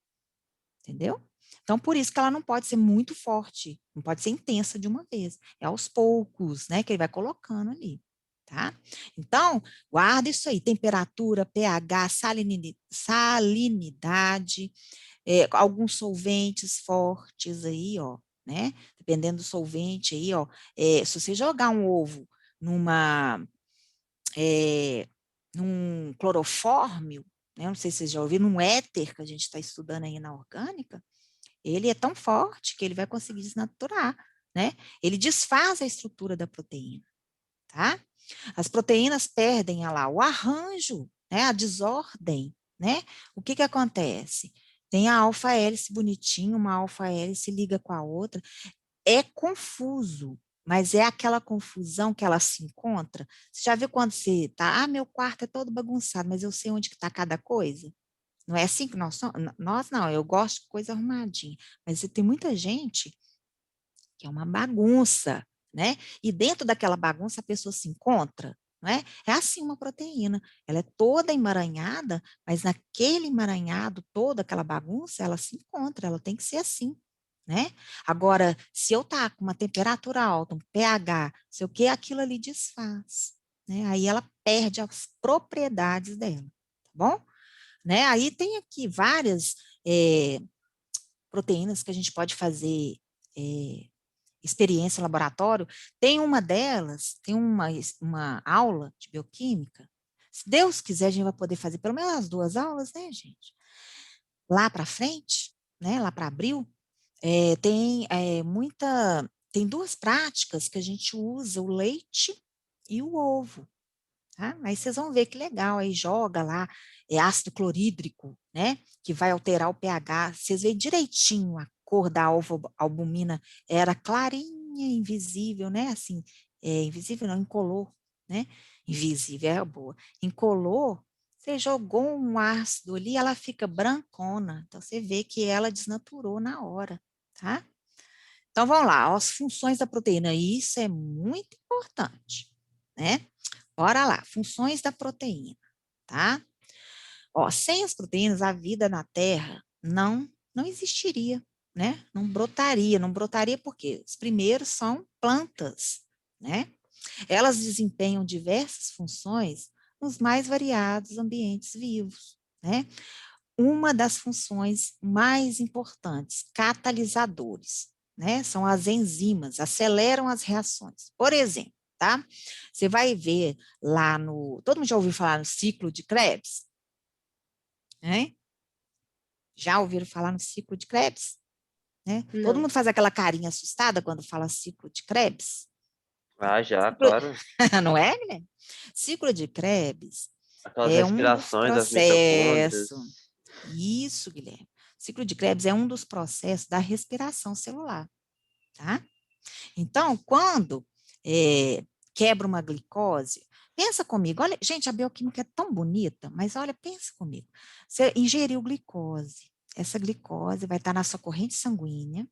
entendeu? Então, por isso que ela não pode ser muito forte, não pode ser intensa de uma vez. É aos poucos, né, que ele vai colocando ali, tá? Então, guarda isso aí, temperatura, pH, salinidade, alguns solventes fortes aí, ó, né? Dependendo do solvente aí, ó, se você jogar um ovo num clorofórmio, né? Não sei se vocês já ouviram, num éter que a gente está estudando aí na orgânica, ele é tão forte que ele vai conseguir desnaturar, né? Ele desfaz a estrutura da proteína, tá? As proteínas perdem lá o arranjo, né? A desordem, né? O que acontece? Tem a alfa-hélice bonitinho, uma alfa-hélice liga com a outra, é confuso, mas é aquela confusão que ela se encontra. Você já viu quando você tá, meu quarto é todo bagunçado, mas eu sei onde que está cada coisa? Não é assim que nós somos? Nós não, eu gosto de coisa arrumadinha, mas tem muita gente que é uma bagunça, né? E dentro daquela bagunça a pessoa se encontra, não é? É assim uma proteína, ela é toda emaranhada, mas naquele emaranhado, toda aquela bagunça, ela se encontra, ela tem que ser assim, né? Agora, se eu tá com uma temperatura alta, um pH, sei o que, aquilo ali desfaz, né? Aí ela perde as propriedades dela, tá bom? Né? Aí tem aqui várias proteínas que a gente pode fazer experiência em laboratório. Tem uma delas, tem uma aula de bioquímica. Se Deus quiser, a gente vai poder fazer pelo menos as 2 aulas, né, gente? Lá para frente, né? Lá para abril, tem 2 práticas que a gente usa o leite e o ovo. Tá? Aí vocês vão ver que legal, aí joga lá, ácido clorídrico, né, que vai alterar o pH, vocês veem direitinho a cor da albumina, era clarinha, invisível, né, assim, invisível não, incolor, né, invisível é boa, incolor, você jogou um ácido ali, ela fica brancona, então você vê que ela desnaturou na hora, tá? Então vamos lá, as funções da proteína, isso é muito importante, né? Bora lá, funções da proteína, tá? Ó, sem as proteínas, a vida na Terra não existiria, né? Não brotaria porque os primeiros são plantas, né? Elas desempenham diversas funções nos mais variados ambientes vivos, né? Uma das funções mais importantes, catalisadores, né? São as enzimas, aceleram as reações. Por exemplo, tá? Você vai ver lá no... Todo mundo já ouviu falar no ciclo de Krebs? Né? Já ouviram falar no ciclo de Krebs? Né? Todo Não. mundo faz aquela carinha assustada quando fala ciclo de Krebs? Ah, já, Ciclo... claro. Não é, Guilherme? Ciclo de Krebs Aquelas é um dos respirações das mitocôndrias. processos. Isso, Guilherme. O ciclo de Krebs é um dos processos da respiração celular, tá? Então, quando quebra uma glicose, pensa comigo, olha, gente, a bioquímica é tão bonita, mas olha, pensa comigo. Você ingeriu glicose, essa glicose vai estar na sua corrente sanguínea,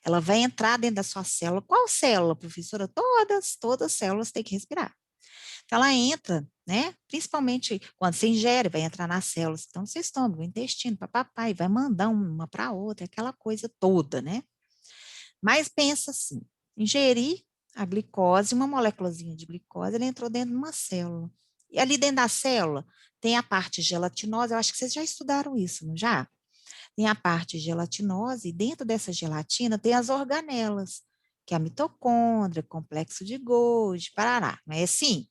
ela vai entrar dentro da sua célula. Qual célula, professora? Todas as células têm que respirar. Então, ela entra, né? Principalmente quando você ingere, vai entrar nas células que estão no seu estômago, no intestino, papapá, e vai mandar uma para outra, aquela coisa toda, né? Mas pensa assim, ingerir a glicose, uma moléculazinha de glicose, ela entrou dentro de uma célula. E ali dentro da célula tem a parte gelatinosa, eu acho que vocês já estudaram isso, não já? Tem a parte gelatinosa e dentro dessa gelatina tem as organelas, que é a mitocôndria, complexo de Golgi, parará, não é assim?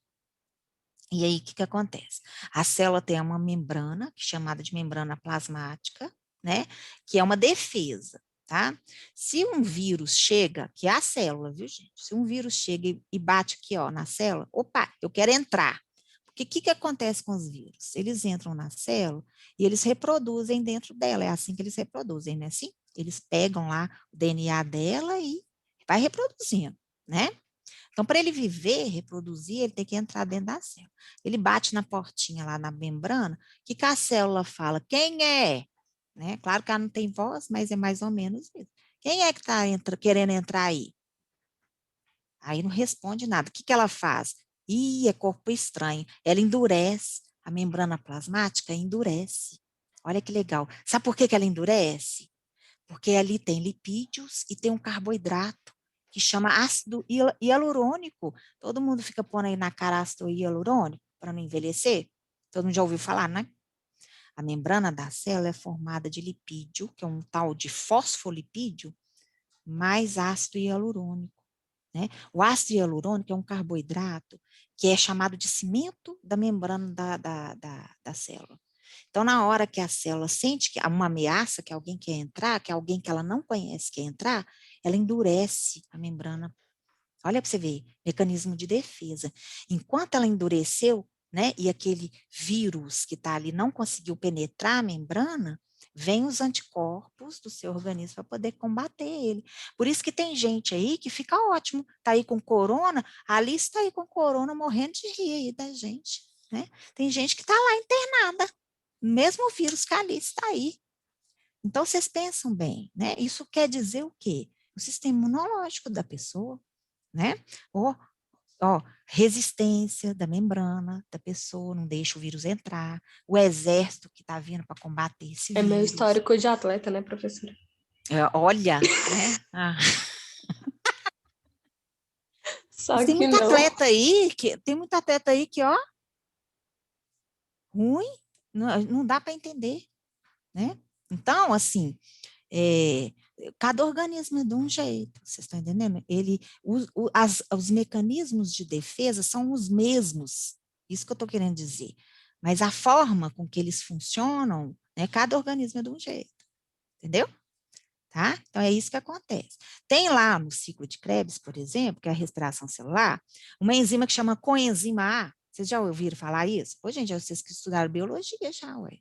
E aí, o que acontece? A célula tem uma membrana, chamada de membrana plasmática, né? Que é uma defesa, tá? Se um vírus chega, que é a célula, viu, gente? Se um vírus chega e bate aqui, ó, na célula, opa, eu quero entrar. Porque o que acontece com os vírus? Eles entram na célula e eles reproduzem dentro dela. É assim que eles reproduzem, né? Assim, eles pegam lá o DNA dela e vai reproduzindo, né? Então, para ele viver, reproduzir, ele tem que entrar dentro da célula. Ele bate na portinha lá na membrana, que a célula fala, quem é? Né? Claro que ela não tem voz, mas é mais ou menos isso. Quem é que está querendo entrar aí? Aí não responde nada. O que ela faz? Ih, é corpo estranho. Ela endurece. A membrana plasmática endurece. Olha que legal. Sabe por que ela endurece? Porque ali tem lipídios e tem um carboidrato que chama ácido hialurônico. Todo mundo fica pondo aí na cara ácido hialurônico para não envelhecer? Todo mundo já ouviu falar, né? A membrana da célula é formada de lipídio, que é um tal de fosfolipídio, mais ácido hialurônico, né? O ácido hialurônico é um carboidrato que é chamado de cimento da membrana da célula. Então, na hora que a célula sente que há uma ameaça, que alguém quer entrar, que alguém que ela não conhece quer entrar, ela endurece a membrana. Olha para você ver, mecanismo de defesa. Enquanto ela endureceu, né, e aquele vírus que está ali não conseguiu penetrar a membrana, vem os anticorpos do seu organismo para poder combater ele. Por isso que tem gente aí que fica ótimo, está aí com corona, a Alice está aí com corona, morrendo de rir aí da gente, né? Tem gente que está lá internada, mesmo vírus que a Alice está aí. Então, vocês pensam bem, né? Isso quer dizer o quê? O sistema imunológico da pessoa, né? Resistência da membrana da pessoa, não deixa o vírus entrar, o exército que está vindo para combater esse vírus. É meu histórico de atleta, né, professora? Olha, né? Só Mas tem que muito não. atleta aí que, ó, ruim, não dá para entender, né? Então, assim, cada organismo é de um jeito, vocês estão entendendo? Os mecanismos de defesa são os mesmos, isso que eu estou querendo dizer, mas a forma com que eles funcionam, né, cada organismo é de um jeito, entendeu? Tá? Então, é isso que acontece. Tem lá no ciclo de Krebs, por exemplo, que é a respiração celular, uma enzima que chama coenzima A, vocês já ouviram falar isso? Ô, gente, vocês que estudaram biologia já, ué,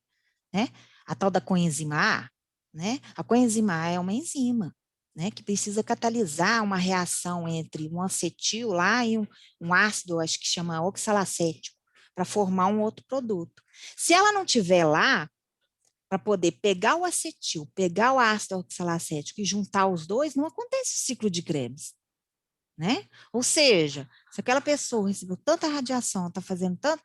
né? A tal da coenzima A, né? A coenzima A é uma enzima, né, que precisa catalisar uma reação entre um acetil lá e um ácido, acho que chama oxalacético, para formar um outro produto. Se ela não tiver lá, para poder pegar o acetil, pegar o ácido oxalacético e juntar os dois, não acontece o ciclo de Krebs, né? Ou seja, se aquela pessoa recebeu tanta radiação, está fazendo tanto,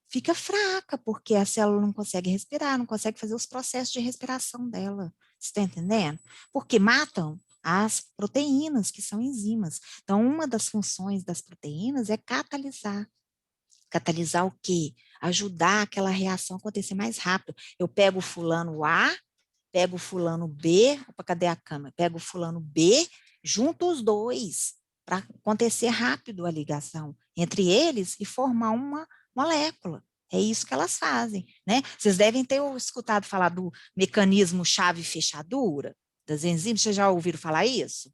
fica fraca, porque a célula não consegue respirar, não consegue fazer os processos de respiração dela. Você está entendendo? Porque matam as proteínas, que são enzimas. Então, uma das funções das proteínas é catalisar. Catalisar o quê? Ajudar aquela reação a acontecer mais rápido. Eu pego o fulano A, pego o fulano B, opa, cadê a câmera? Pego o fulano B, junto os dois, para acontecer rápido a ligação entre eles e formar uma molécula. É isso que elas fazem, né? Vocês devem ter escutado falar do mecanismo chave-fechadura das enzimas, vocês já ouviram falar isso?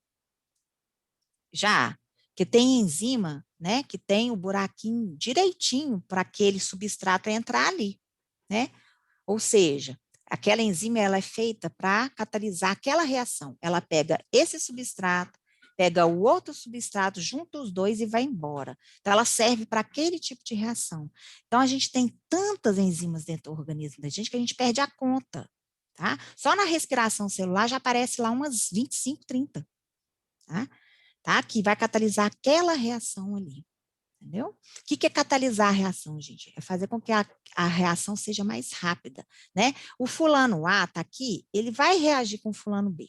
Já, que tem enzima, né, que tem o buraquinho direitinho para aquele substrato entrar ali, né? Ou seja, aquela enzima ela é feita para catalisar aquela reação. Ela pega esse substrato, pega o outro substrato, junta os dois e vai embora. Então, ela serve para aquele tipo de reação. Então, a gente tem tantas enzimas dentro do organismo da gente que a gente perde a conta, tá? Só na respiração celular já aparece lá umas 25, 30, tá? Que vai catalisar aquela reação ali. Entendeu? O que é catalisar a reação, gente? É fazer com que a reação seja mais rápida, né? O fulano A está aqui, ele vai reagir com o fulano B,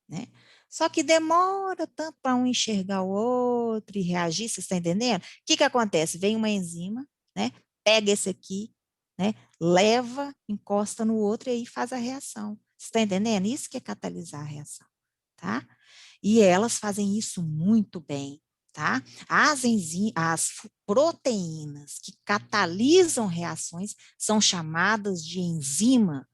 né? Só que demora tanto para um enxergar o outro e reagir, você está entendendo? O que acontece? Vem uma enzima, né? Pega esse aqui, né? Leva, encosta no outro e aí faz a reação. Você está entendendo? Isso que é catalisar a reação, tá? E elas fazem isso muito bem. Tá? As proteínas que catalisam reações são chamadas de enzima.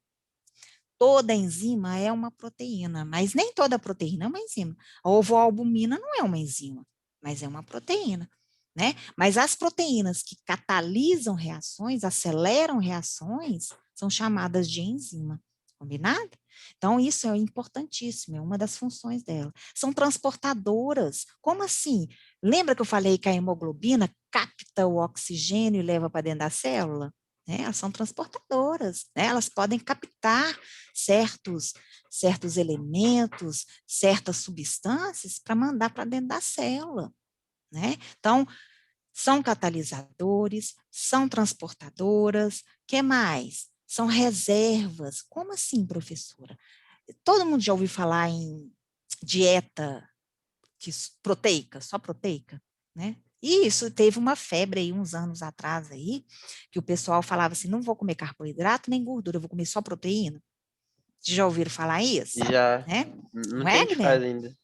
Toda enzima é uma proteína, mas nem toda proteína é uma enzima. A ovoalbumina não é uma enzima, mas é uma proteína, né? Mas as proteínas que catalisam reações, aceleram reações, são chamadas de enzima. Combinado? Então, isso é importantíssimo, é uma das funções dela. São transportadoras. Como assim? Lembra que eu falei que a hemoglobina capta o oxigênio e leva para dentro da célula? Elas são transportadoras, né? Elas podem captar certos elementos, certas substâncias para mandar para dentro da célula, né? Então, são catalisadores, são transportadoras, que mais? São reservas. Como assim, professora? Todo mundo já ouviu falar em dieta proteica, só proteica, né? E isso teve uma febre aí uns anos atrás aí, que o pessoal falava assim, não vou comer carboidrato nem gordura, eu vou comer só proteína. Vocês já ouviram falar isso? Já. Né? Muita Não é, gente faz Guilherme? ainda.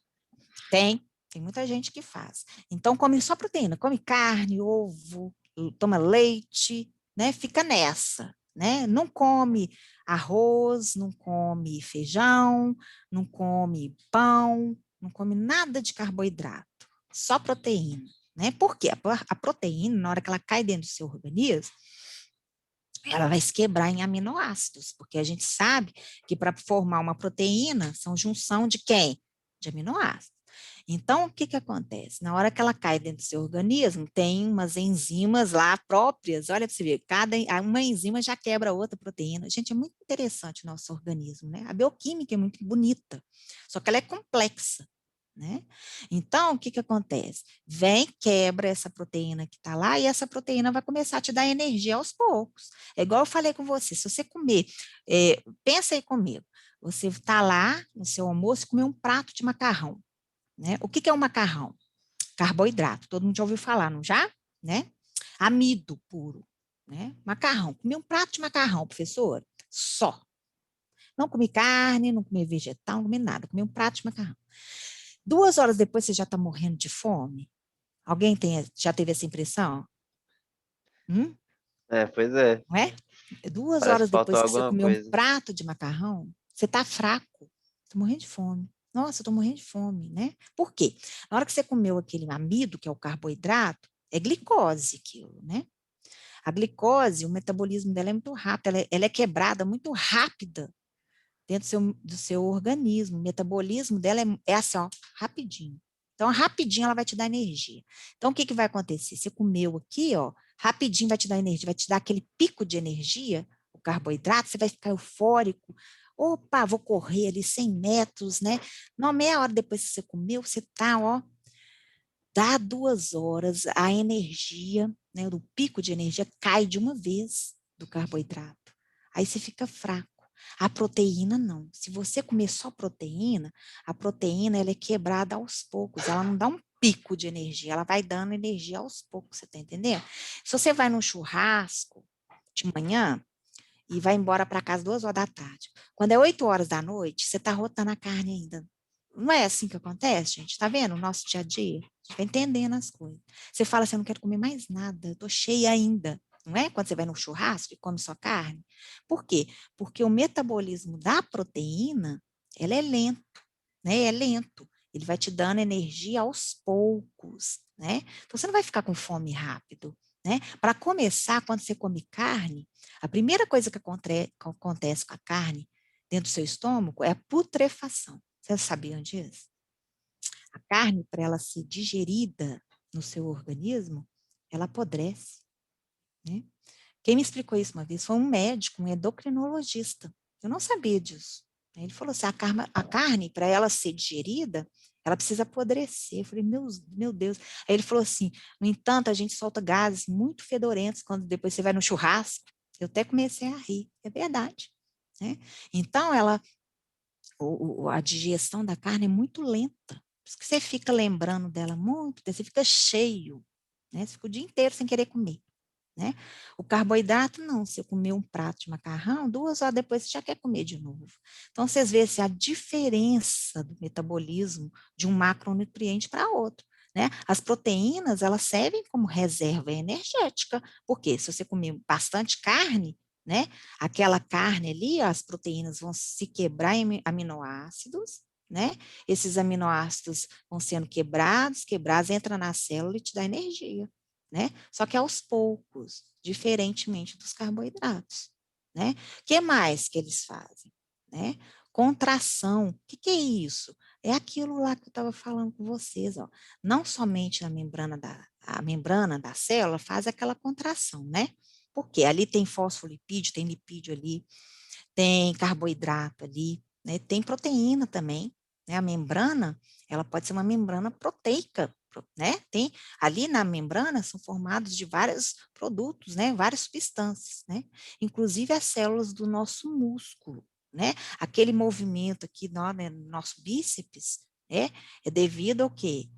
Tem muita gente que faz. Então, come só proteína, come carne, ovo, toma leite, né? Fica nessa, né? Não come arroz, não come feijão, não come pão, não come nada de carboidrato, só proteína, né? Porque a proteína, na hora que ela cai dentro do seu organismo, ela vai se quebrar em aminoácidos, porque a gente sabe que para formar uma proteína são junção de quem? De aminoácidos. Então, o que que acontece? Na hora que ela cai dentro do seu organismo, tem umas enzimas lá próprias, olha para você ver, uma enzima já quebra outra proteína. Gente, é muito interessante o nosso organismo, né? A bioquímica é muito bonita, só que ela é complexa, né? Então, o que que acontece? Vem, quebra essa proteína que está lá e essa proteína vai começar a te dar energia aos poucos. É igual eu falei com você, se você comer, pensa aí comigo, você está lá no seu almoço e comer um prato de macarrão, né? O que que é um macarrão? Carboidrato, todo mundo já ouviu falar, não já? Né? Amido puro, né? Macarrão, comer um prato de macarrão, professor, só. Não comi carne, não comi vegetal, não comi nada, comi um prato de macarrão. 2 horas depois você já está morrendo de fome? Alguém já teve essa impressão? Pois é. Não é? 2 Parece horas que faltou depois que você alguma comeu um coisa. prato de macarrão, você está fraco, estou morrendo de fome. Nossa, estou morrendo de fome, né? Por quê? Na hora que você comeu aquele amido, que é o carboidrato, é glicose aquilo, né? A glicose, o metabolismo dela é muito rápido, ela é quebrada muito rápida dentro do seu organismo. O metabolismo dela é assim, ó, rapidinho. Então, rapidinho ela vai te dar energia. Então, o que que vai acontecer? Você comeu aqui, ó, rapidinho vai te dar energia, vai te dar aquele pico de energia, o carboidrato, você vai ficar eufórico. Opa, vou correr ali 100 metros, né? Não, meia hora depois que você comeu, você tá, ó, dá 2 horas, a energia, né, o pico de energia cai de uma vez do carboidrato. Aí você fica fraco. A proteína não. Se você comer só proteína, a proteína ela é quebrada aos poucos, ela não dá um pico de energia, ela vai dando energia aos poucos, você está entendendo? Se você vai num churrasco de manhã e vai embora para casa 2 horas da tarde, quando é 8 horas da noite, você está rotando a carne ainda. Não é assim que acontece, gente? Está vendo o nosso dia a dia? A gente vai entendendo as coisas. Você fala assim, eu não quero comer mais nada, estou cheia ainda. Não é? Quando você vai no churrasco e come só carne. Por quê? Porque o metabolismo da proteína, ela é lento, né? É lento. Ele vai te dando energia aos poucos, né? Então, você não vai ficar com fome rápido, né? Para começar, quando você come carne, a primeira coisa que acontece com a carne dentro do seu estômago é a putrefação. Vocês sabiam disso? A carne, para ela ser digerida no seu organismo, ela apodrece, né? Quem me explicou isso uma vez foi um médico, um endocrinologista. Eu não sabia disso. Ele falou assim, a carne, para ela ser digerida, ela precisa apodrecer. Eu falei, meu Deus. Aí ele falou assim, no entanto, a gente solta gases muito fedorentos quando depois você vai no churrasco. Eu até comecei a rir. É verdade, né? Então, a digestão da carne é muito lenta. Por isso que você fica lembrando dela muito, você fica cheio, né? Você fica o dia inteiro sem querer comer, né? O carboidrato, não. Se eu comer um prato de macarrão, 2 horas depois você já quer comer de novo. Então, vocês veem assim, a diferença do metabolismo de um macronutriente para outro, né? As proteínas, elas servem como reserva energética, porque se você comer bastante carne, né? Aquela carne ali, as proteínas vão se quebrar em aminoácidos, né? Esses aminoácidos vão sendo quebrados, entra na célula e te dá energia, né? Só que aos poucos, diferentemente dos carboidratos, né? O que mais que eles fazem, né? Contração. O que é isso? É aquilo lá que eu estava falando com vocês, ó. Não somente a membrana da célula faz aquela contração, né? Porque ali tem fosfolipídio, tem lipídio ali, tem carboidrato ali, né? Tem proteína também, né? A membrana, ela pode ser uma membrana proteica, né? Tem ali na membrana são formados de vários produtos, né? Várias substâncias, né? Inclusive as células do nosso músculo, né? Aquele movimento aqui no nosso bíceps, né? É devido ao quê?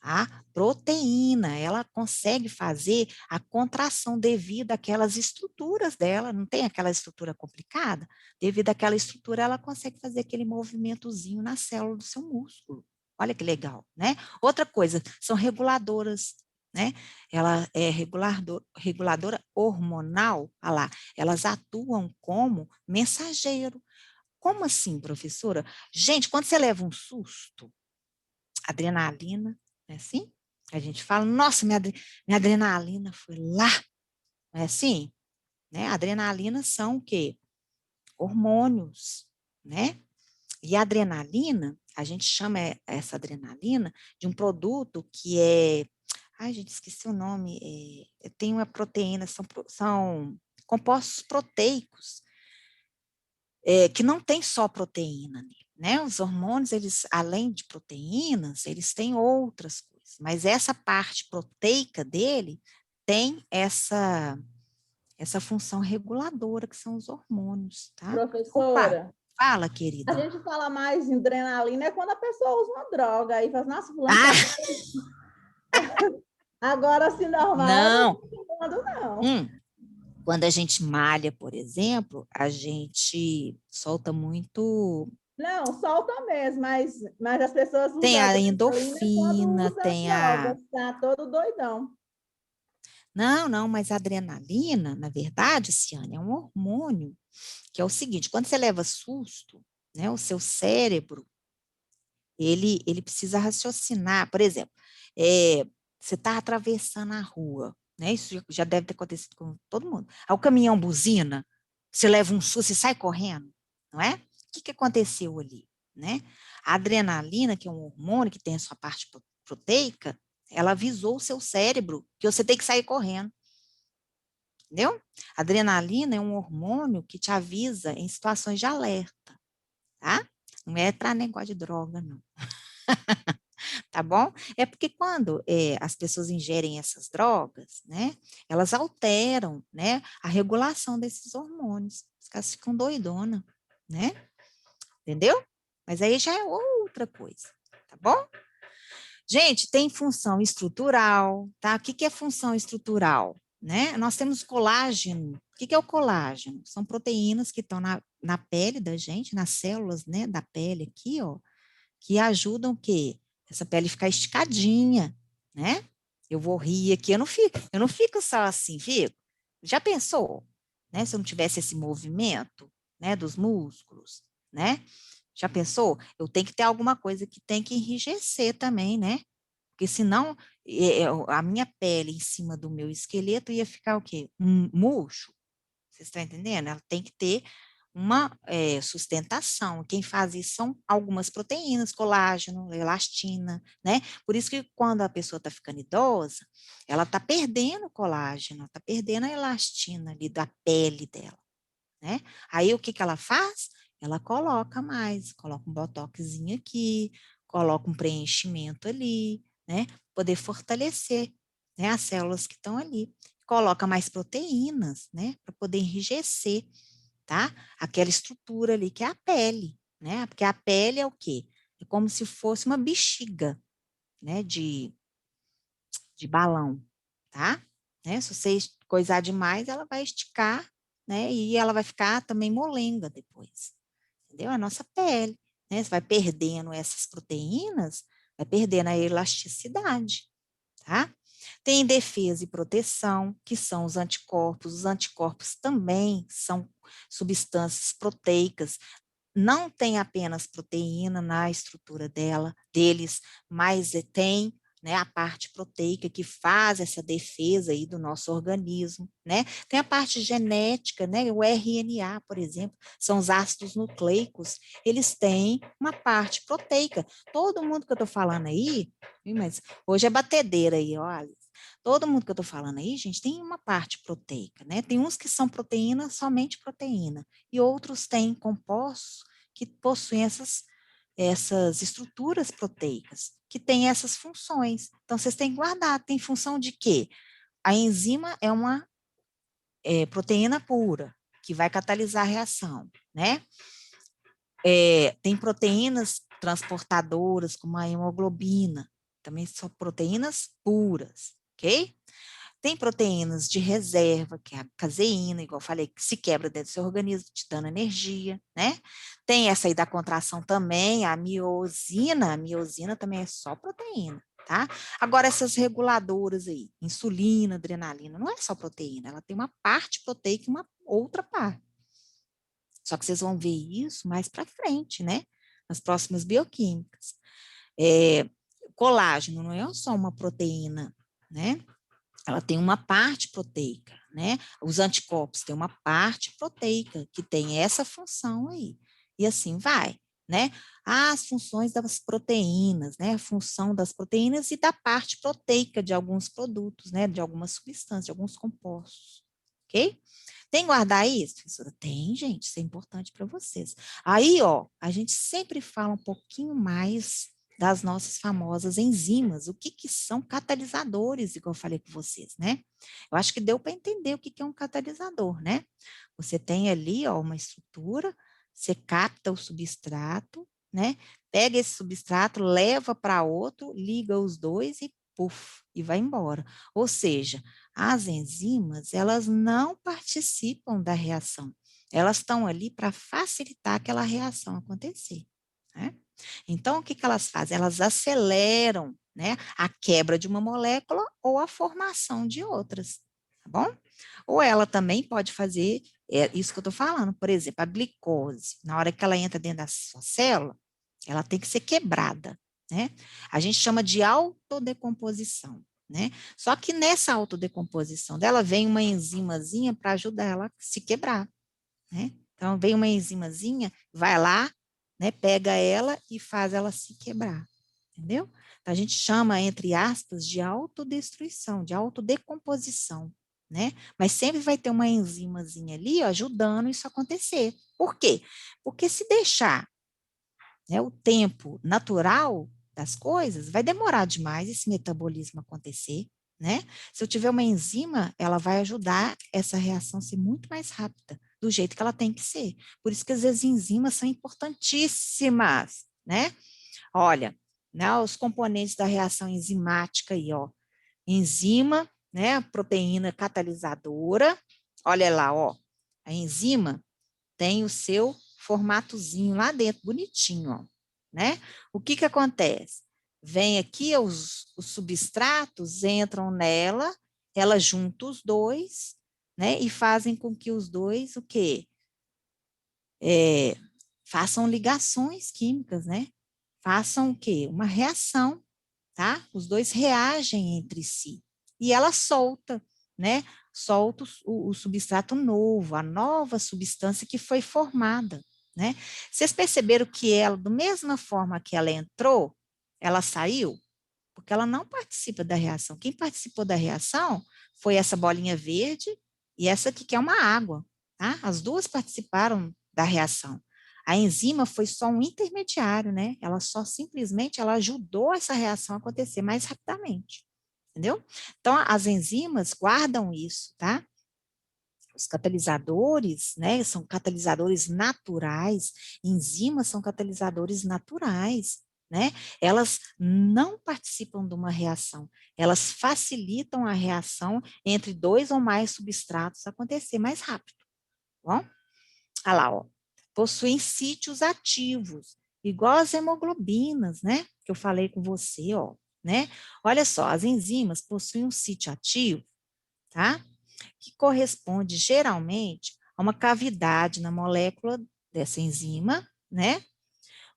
A proteína, ela consegue fazer a contração devido àquelas estruturas dela, não tem aquela estrutura complicada? Devido àquela estrutura, ela consegue fazer aquele movimentozinho na célula do seu músculo, Olha que legal, né? Outra coisa, são reguladoras, né? Ela é reguladora hormonal, olha lá, elas atuam como mensageiro. Como assim, professora? Gente, quando você leva um susto, adrenalina, não é assim? A gente fala, nossa, minha adrenalina foi lá, não é assim? Né? Adrenalina são o quê? Hormônios, né? E a adrenalina, a gente chama essa adrenalina de um produto que é, ai, gente, esqueci o nome, tem uma proteína, são compostos proteicos, que não tem só proteína nele, né? Os hormônios, eles, além de proteínas, eles têm outras coisas, mas essa parte proteica dele tem essa função reguladora, que são os hormônios, tá? Opa, Professora, fala, a querida. gente fala mais em adrenalina é quando a pessoa usa uma droga, aí faz, nossa, fulano tá... Ah, Agora, assim, normal, eu não não. estou falando, não. Hum, quando a gente malha, por exemplo, a gente solta muito. Não, solta mesmo, mas as pessoas Tem usam a adrenalina quando endorfina, usa tem a. drogas, tá todo doidão. Não, não, mas a adrenalina, na verdade, Ciane, é um hormônio, que é o seguinte: quando você leva susto, né, o seu cérebro, ele precisa raciocinar. Por exemplo, você está atravessando a rua, né? Isso já deve ter acontecido com todo mundo. Aí o caminhão buzina, você leva um susto e sai correndo, não é? O que aconteceu ali, né? A adrenalina, que é um hormônio que tem a sua parte proteica, ela avisou o seu cérebro que você tem que sair correndo, entendeu? A adrenalina é um hormônio que te avisa em situações de alerta, tá? Não é para negócio de droga, não. Tá bom? É porque quando as pessoas ingerem essas drogas, né, elas alteram, né, a regulação desses hormônios. Os caras ficam doidona, né? Entendeu? Mas aí já é outra coisa, tá bom? Gente, tem função estrutural, tá? O que que é função estrutural? Né? Nós temos colágeno. O que que é o colágeno? São proteínas que estão na pele da gente, nas células, né, da pele aqui, ó, que ajudam o quê? Essa pele ficar esticadinha, né? Eu vou rir aqui, eu não fico só assim, fico. Já pensou, né? Se eu não tivesse esse movimento, né, dos músculos, né? Já pensou? Eu tenho que ter alguma coisa que tem que enrijecer também, né? Porque senão a minha pele em cima do meu esqueleto ia ficar o quê? Murcho. Vocês estão entendendo? Ela tem que ter uma sustentação. Quem faz isso são algumas proteínas, colágeno, elastina, né? Por isso que quando a pessoa está ficando idosa, ela está perdendo colágeno, está perdendo a elastina ali da pele dela, né? Aí o que que ela faz? Ela coloca mais, coloca um botoxzinho aqui, coloca um preenchimento ali, né? Poder fortalecer, né, as células que estão ali. Coloca mais proteínas, né, para poder enrijecer, tá? Aquela estrutura ali que é a pele, né? Porque a pele é o quê? É como se fosse uma bexiga, né, de balão, tá? Né? Se você coisar demais, ela vai esticar, né? E ela vai ficar também molenga depois, entendeu? A nossa pele, né? Você vai perdendo essas proteínas, vai perdendo a elasticidade, tá? Tem defesa e proteção, que são os anticorpos. Os anticorpos também são substâncias proteicas. Não tem apenas proteína na estrutura deles, mas tem, né, a parte proteica que faz essa defesa aí do nosso organismo, né? Tem a parte genética, né? O RNA, por exemplo, são os ácidos nucleicos, eles têm uma parte proteica. Todo mundo que eu estou falando aí, mas hoje é batedeira aí, olha. Todo mundo que eu estou falando aí, gente, tem uma parte proteica, né? Tem uns que são proteína, somente proteína, e outros têm compostos que possuem essas estruturas proteicas, que têm essas funções. Então, vocês têm que guardar. Tem função de quê? A enzima é uma proteína pura, que vai catalisar a reação, né? Tem proteínas transportadoras, como a hemoglobina, também são proteínas puras, ok? Tem proteínas de reserva, que é a caseína, igual eu falei, que se quebra dentro do seu organismo, te dando energia, né? Tem essa aí da contração também, a miosina também é só proteína, tá? Agora, essas reguladoras aí, insulina, adrenalina, não é só proteína, ela tem uma parte proteica e uma outra parte. Só que vocês vão ver isso mais para frente, né? Nas próximas bioquímicas. Colágeno não é só uma proteína, né? Ela tem uma parte proteica, né? Os anticorpos têm uma parte proteica que tem essa função aí. E assim vai, né? As funções das proteínas, né? A função das proteínas e da parte proteica de alguns produtos, né? De algumas substâncias, de alguns compostos, ok? Tem que guardar isso, professora? Tem, gente, isso é importante para vocês. Aí, ó, a gente sempre fala um pouquinho mais das nossas famosas enzimas, o que são catalisadores, igual eu falei com vocês, né? Eu acho que deu para entender o que é um catalisador, né? Você tem ali, ó, uma estrutura, você capta o substrato, né? Pega esse substrato, leva para outro, liga os dois e puf, e vai embora. Ou seja, as enzimas, elas não participam da reação. Elas estão ali para facilitar aquela reação acontecer, né? Então, o que elas fazem? Elas aceleram, né, a quebra de uma molécula ou a formação de outras, tá bom? Ou ela também pode fazer isso que eu estou falando, por exemplo, a glicose, na hora que ela entra dentro da sua célula, ela tem que ser quebrada, né? A gente chama de autodecomposição, né? Só que nessa autodecomposição dela vem uma enzimazinha para ajudar ela a se quebrar, né? Então, vem uma enzimazinha, vai lá, né, pega ela e faz ela se quebrar, entendeu? Então, a gente chama, entre aspas, de autodestruição, de autodecomposição, né? Mas sempre vai ter uma enzimazinha ali, ó, ajudando isso a acontecer. Por quê? Porque se deixar, né, o tempo natural das coisas, vai demorar demais esse metabolismo acontecer, né? Se eu tiver uma enzima, ela vai ajudar essa reação a ser muito mais rápida, do jeito que ela tem que ser. Por isso que as enzimas são importantíssimas, né? Olha, né, os componentes da reação enzimática aí, ó. Enzima, né, proteína catalisadora. Olha lá, ó. A enzima tem o seu formatozinho lá dentro, bonitinho, ó, né? O que acontece? Vem aqui, os substratos entram nela, ela junta os dois, né? E fazem com que os dois, o quê? Façam ligações químicas, né? Façam o quê? Uma reação, tá? Os dois reagem entre si. E ela solta, né? Solta o substrato novo, a nova substância que foi formada, né? Vocês perceberam que ela, da mesma forma que ela entrou, ela saiu? Porque ela não participa da reação. Quem participou da reação foi essa bolinha verde e essa aqui, que é uma água, tá? As duas participaram da reação. A enzima foi só um intermediário, né? Ela só simplesmente ela ajudou essa reação a acontecer mais rapidamente, entendeu? Então, as enzimas guardam isso, tá? Os catalisadores, né, são catalisadores naturais, enzimas são catalisadores naturais, né? Elas não participam de uma reação, elas facilitam a reação entre dois ou mais substratos acontecer mais rápido, tá bom? Olha lá, ó. Possuem sítios ativos, igual as hemoglobinas, né? Que eu falei com você, ó, né? Olha só, as enzimas possuem um sítio ativo, tá? Que corresponde geralmente a uma cavidade na molécula dessa enzima, né?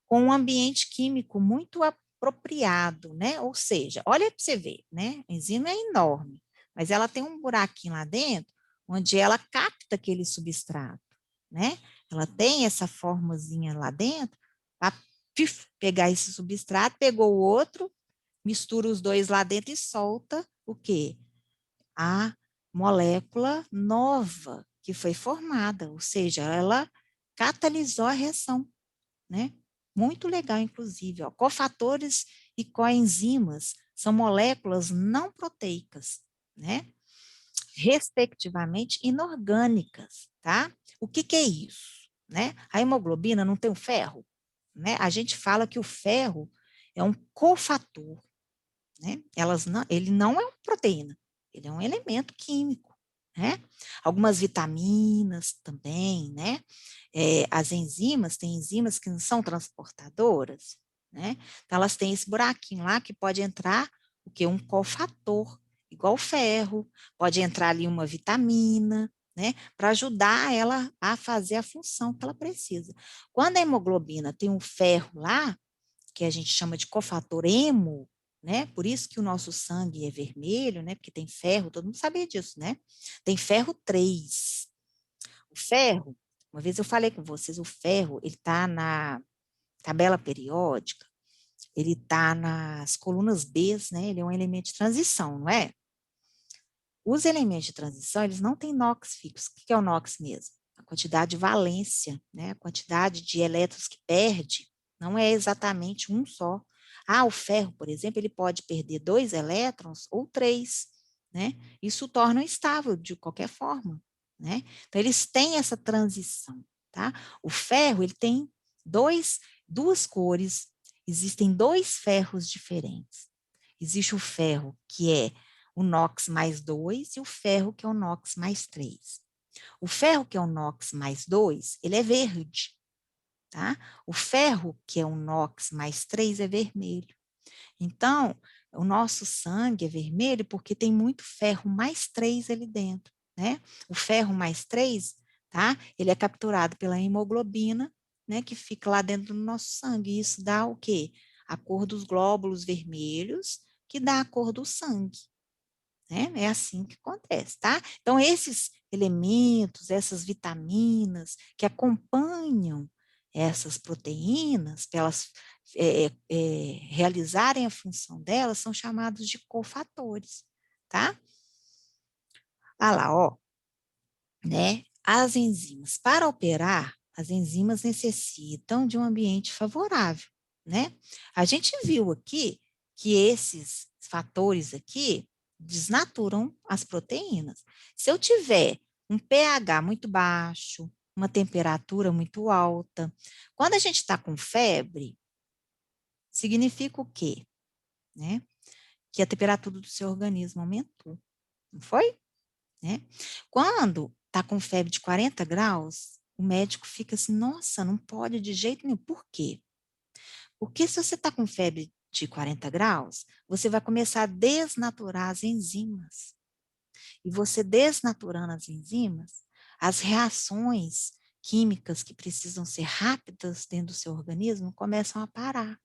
Com um ambiente químico muito apropriado, né? Ou seja, olha para você ver, né? A enzima é enorme, mas ela tem um buraquinho lá dentro onde ela capta aquele substrato, né? Ela tem essa formazinha lá dentro para pegar esse substrato, pegou o outro, mistura os dois lá dentro e solta o quê? A molécula nova que foi formada, ou seja, ela catalisou a reação, né? Muito legal, inclusive, ó. Cofatores e coenzimas são moléculas não proteicas, né? Respectivamente inorgânicas, tá? O que é isso, né? A hemoglobina não tem o ferro, né? A gente fala que o ferro é um cofator, né? Ele não é uma proteína, ele é um elemento químico, né? Algumas vitaminas também, né? As enzimas, tem enzimas que não são transportadoras, né? Então, elas têm esse buraquinho lá que pode entrar o quê? Um cofator, igual o ferro, pode entrar ali uma vitamina, né? Para ajudar ela a fazer a função que ela precisa. Quando a hemoglobina tem um ferro lá, que a gente chama de cofator hemo, né? Por isso que o nosso sangue é vermelho, né? Porque tem ferro, todo mundo sabia disso, né? Tem ferro 3. O ferro, uma vez eu falei com vocês, o ferro, ele está na tabela periódica, ele está nas colunas B, né? Ele é um elemento de transição, não é? Os elementos de transição, eles não têm NOx fixo. O que é o NOx mesmo? A quantidade de valência, né? A quantidade de elétrons que perde, não é exatamente um só. O ferro, por exemplo, ele pode perder 2 elétrons ou 3, né? Isso torna instável de qualquer forma, né? Então, eles têm essa transição, tá? O ferro, ele tem duas cores, existem 2 ferros diferentes. Existe o ferro que é o NOx mais 2 e o ferro que é o NOx mais 3. O ferro que é o NOx mais 2, ele é verde, tá? O ferro que é o NOx mais 3 é vermelho. Então, o nosso sangue é vermelho porque tem muito ferro mais 3 ali dentro, né? O ferro mais 3, tá? Ele é capturado pela hemoglobina, né, que fica lá dentro do nosso sangue. E isso dá o quê? A cor dos glóbulos vermelhos, que dá a cor do sangue. Né? É assim que acontece, tá? Então, esses elementos, essas vitaminas que acompanham essas proteínas, para elas realizarem a função delas, são chamados de cofatores, tá? Lá, ó, né? As enzimas, para operar, as enzimas necessitam de um ambiente favorável, né? A gente viu aqui que esses fatores aqui desnaturam as proteínas. Se eu tiver um pH muito baixo, uma temperatura muito alta, quando a gente está com febre, significa o quê? Né? Que a temperatura do seu organismo aumentou, não foi? Né? Quando está com febre de 40 graus, o médico fica assim, nossa, não pode de jeito nenhum. Por quê? Porque se você está com febre de 40 graus, você vai começar a desnaturar as enzimas. E você desnaturando as enzimas, as reações químicas que precisam ser rápidas dentro do seu organismo começam a parar.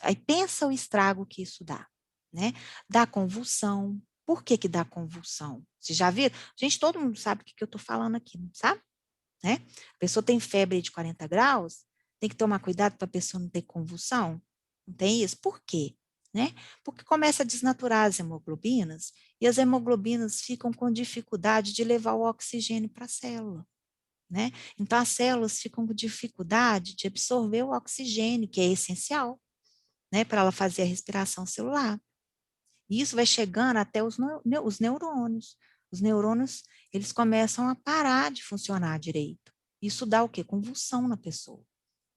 Aí pensa o estrago que isso dá, né? Dá convulsão. Por que que dá convulsão? Vocês já viram? Gente, todo mundo sabe o que eu estou falando aqui, não sabe? Né? A pessoa tem febre de 40 graus, tem que tomar cuidado para a pessoa não ter convulsão. Não tem isso? Por quê? Né? Porque começa a desnaturar as hemoglobinas e as hemoglobinas ficam com dificuldade de levar o oxigênio para a célula. Né? Então, as células ficam com dificuldade de absorver o oxigênio, que é essencial, né, para ela fazer a respiração celular. E isso vai chegando até os neurônios. Os neurônios, eles começam a parar de funcionar direito. Isso dá o quê? Convulsão na pessoa.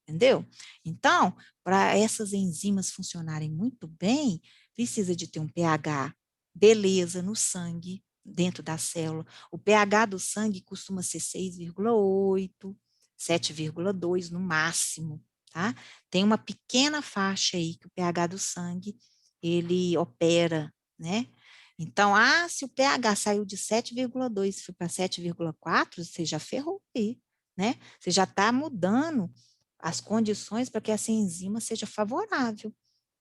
Entendeu? Então, para essas enzimas funcionarem muito bem, precisa de ter um pH beleza no sangue, dentro da célula. O pH do sangue costuma ser 6,8, 7,2 no máximo, tá? Tem uma pequena faixa aí que o pH do sangue, ele opera, né? Então, se o pH saiu de 7,2 e foi para 7,4, você já ferrou aí, né? Você já está mudando as condições para que essa enzima seja favorável,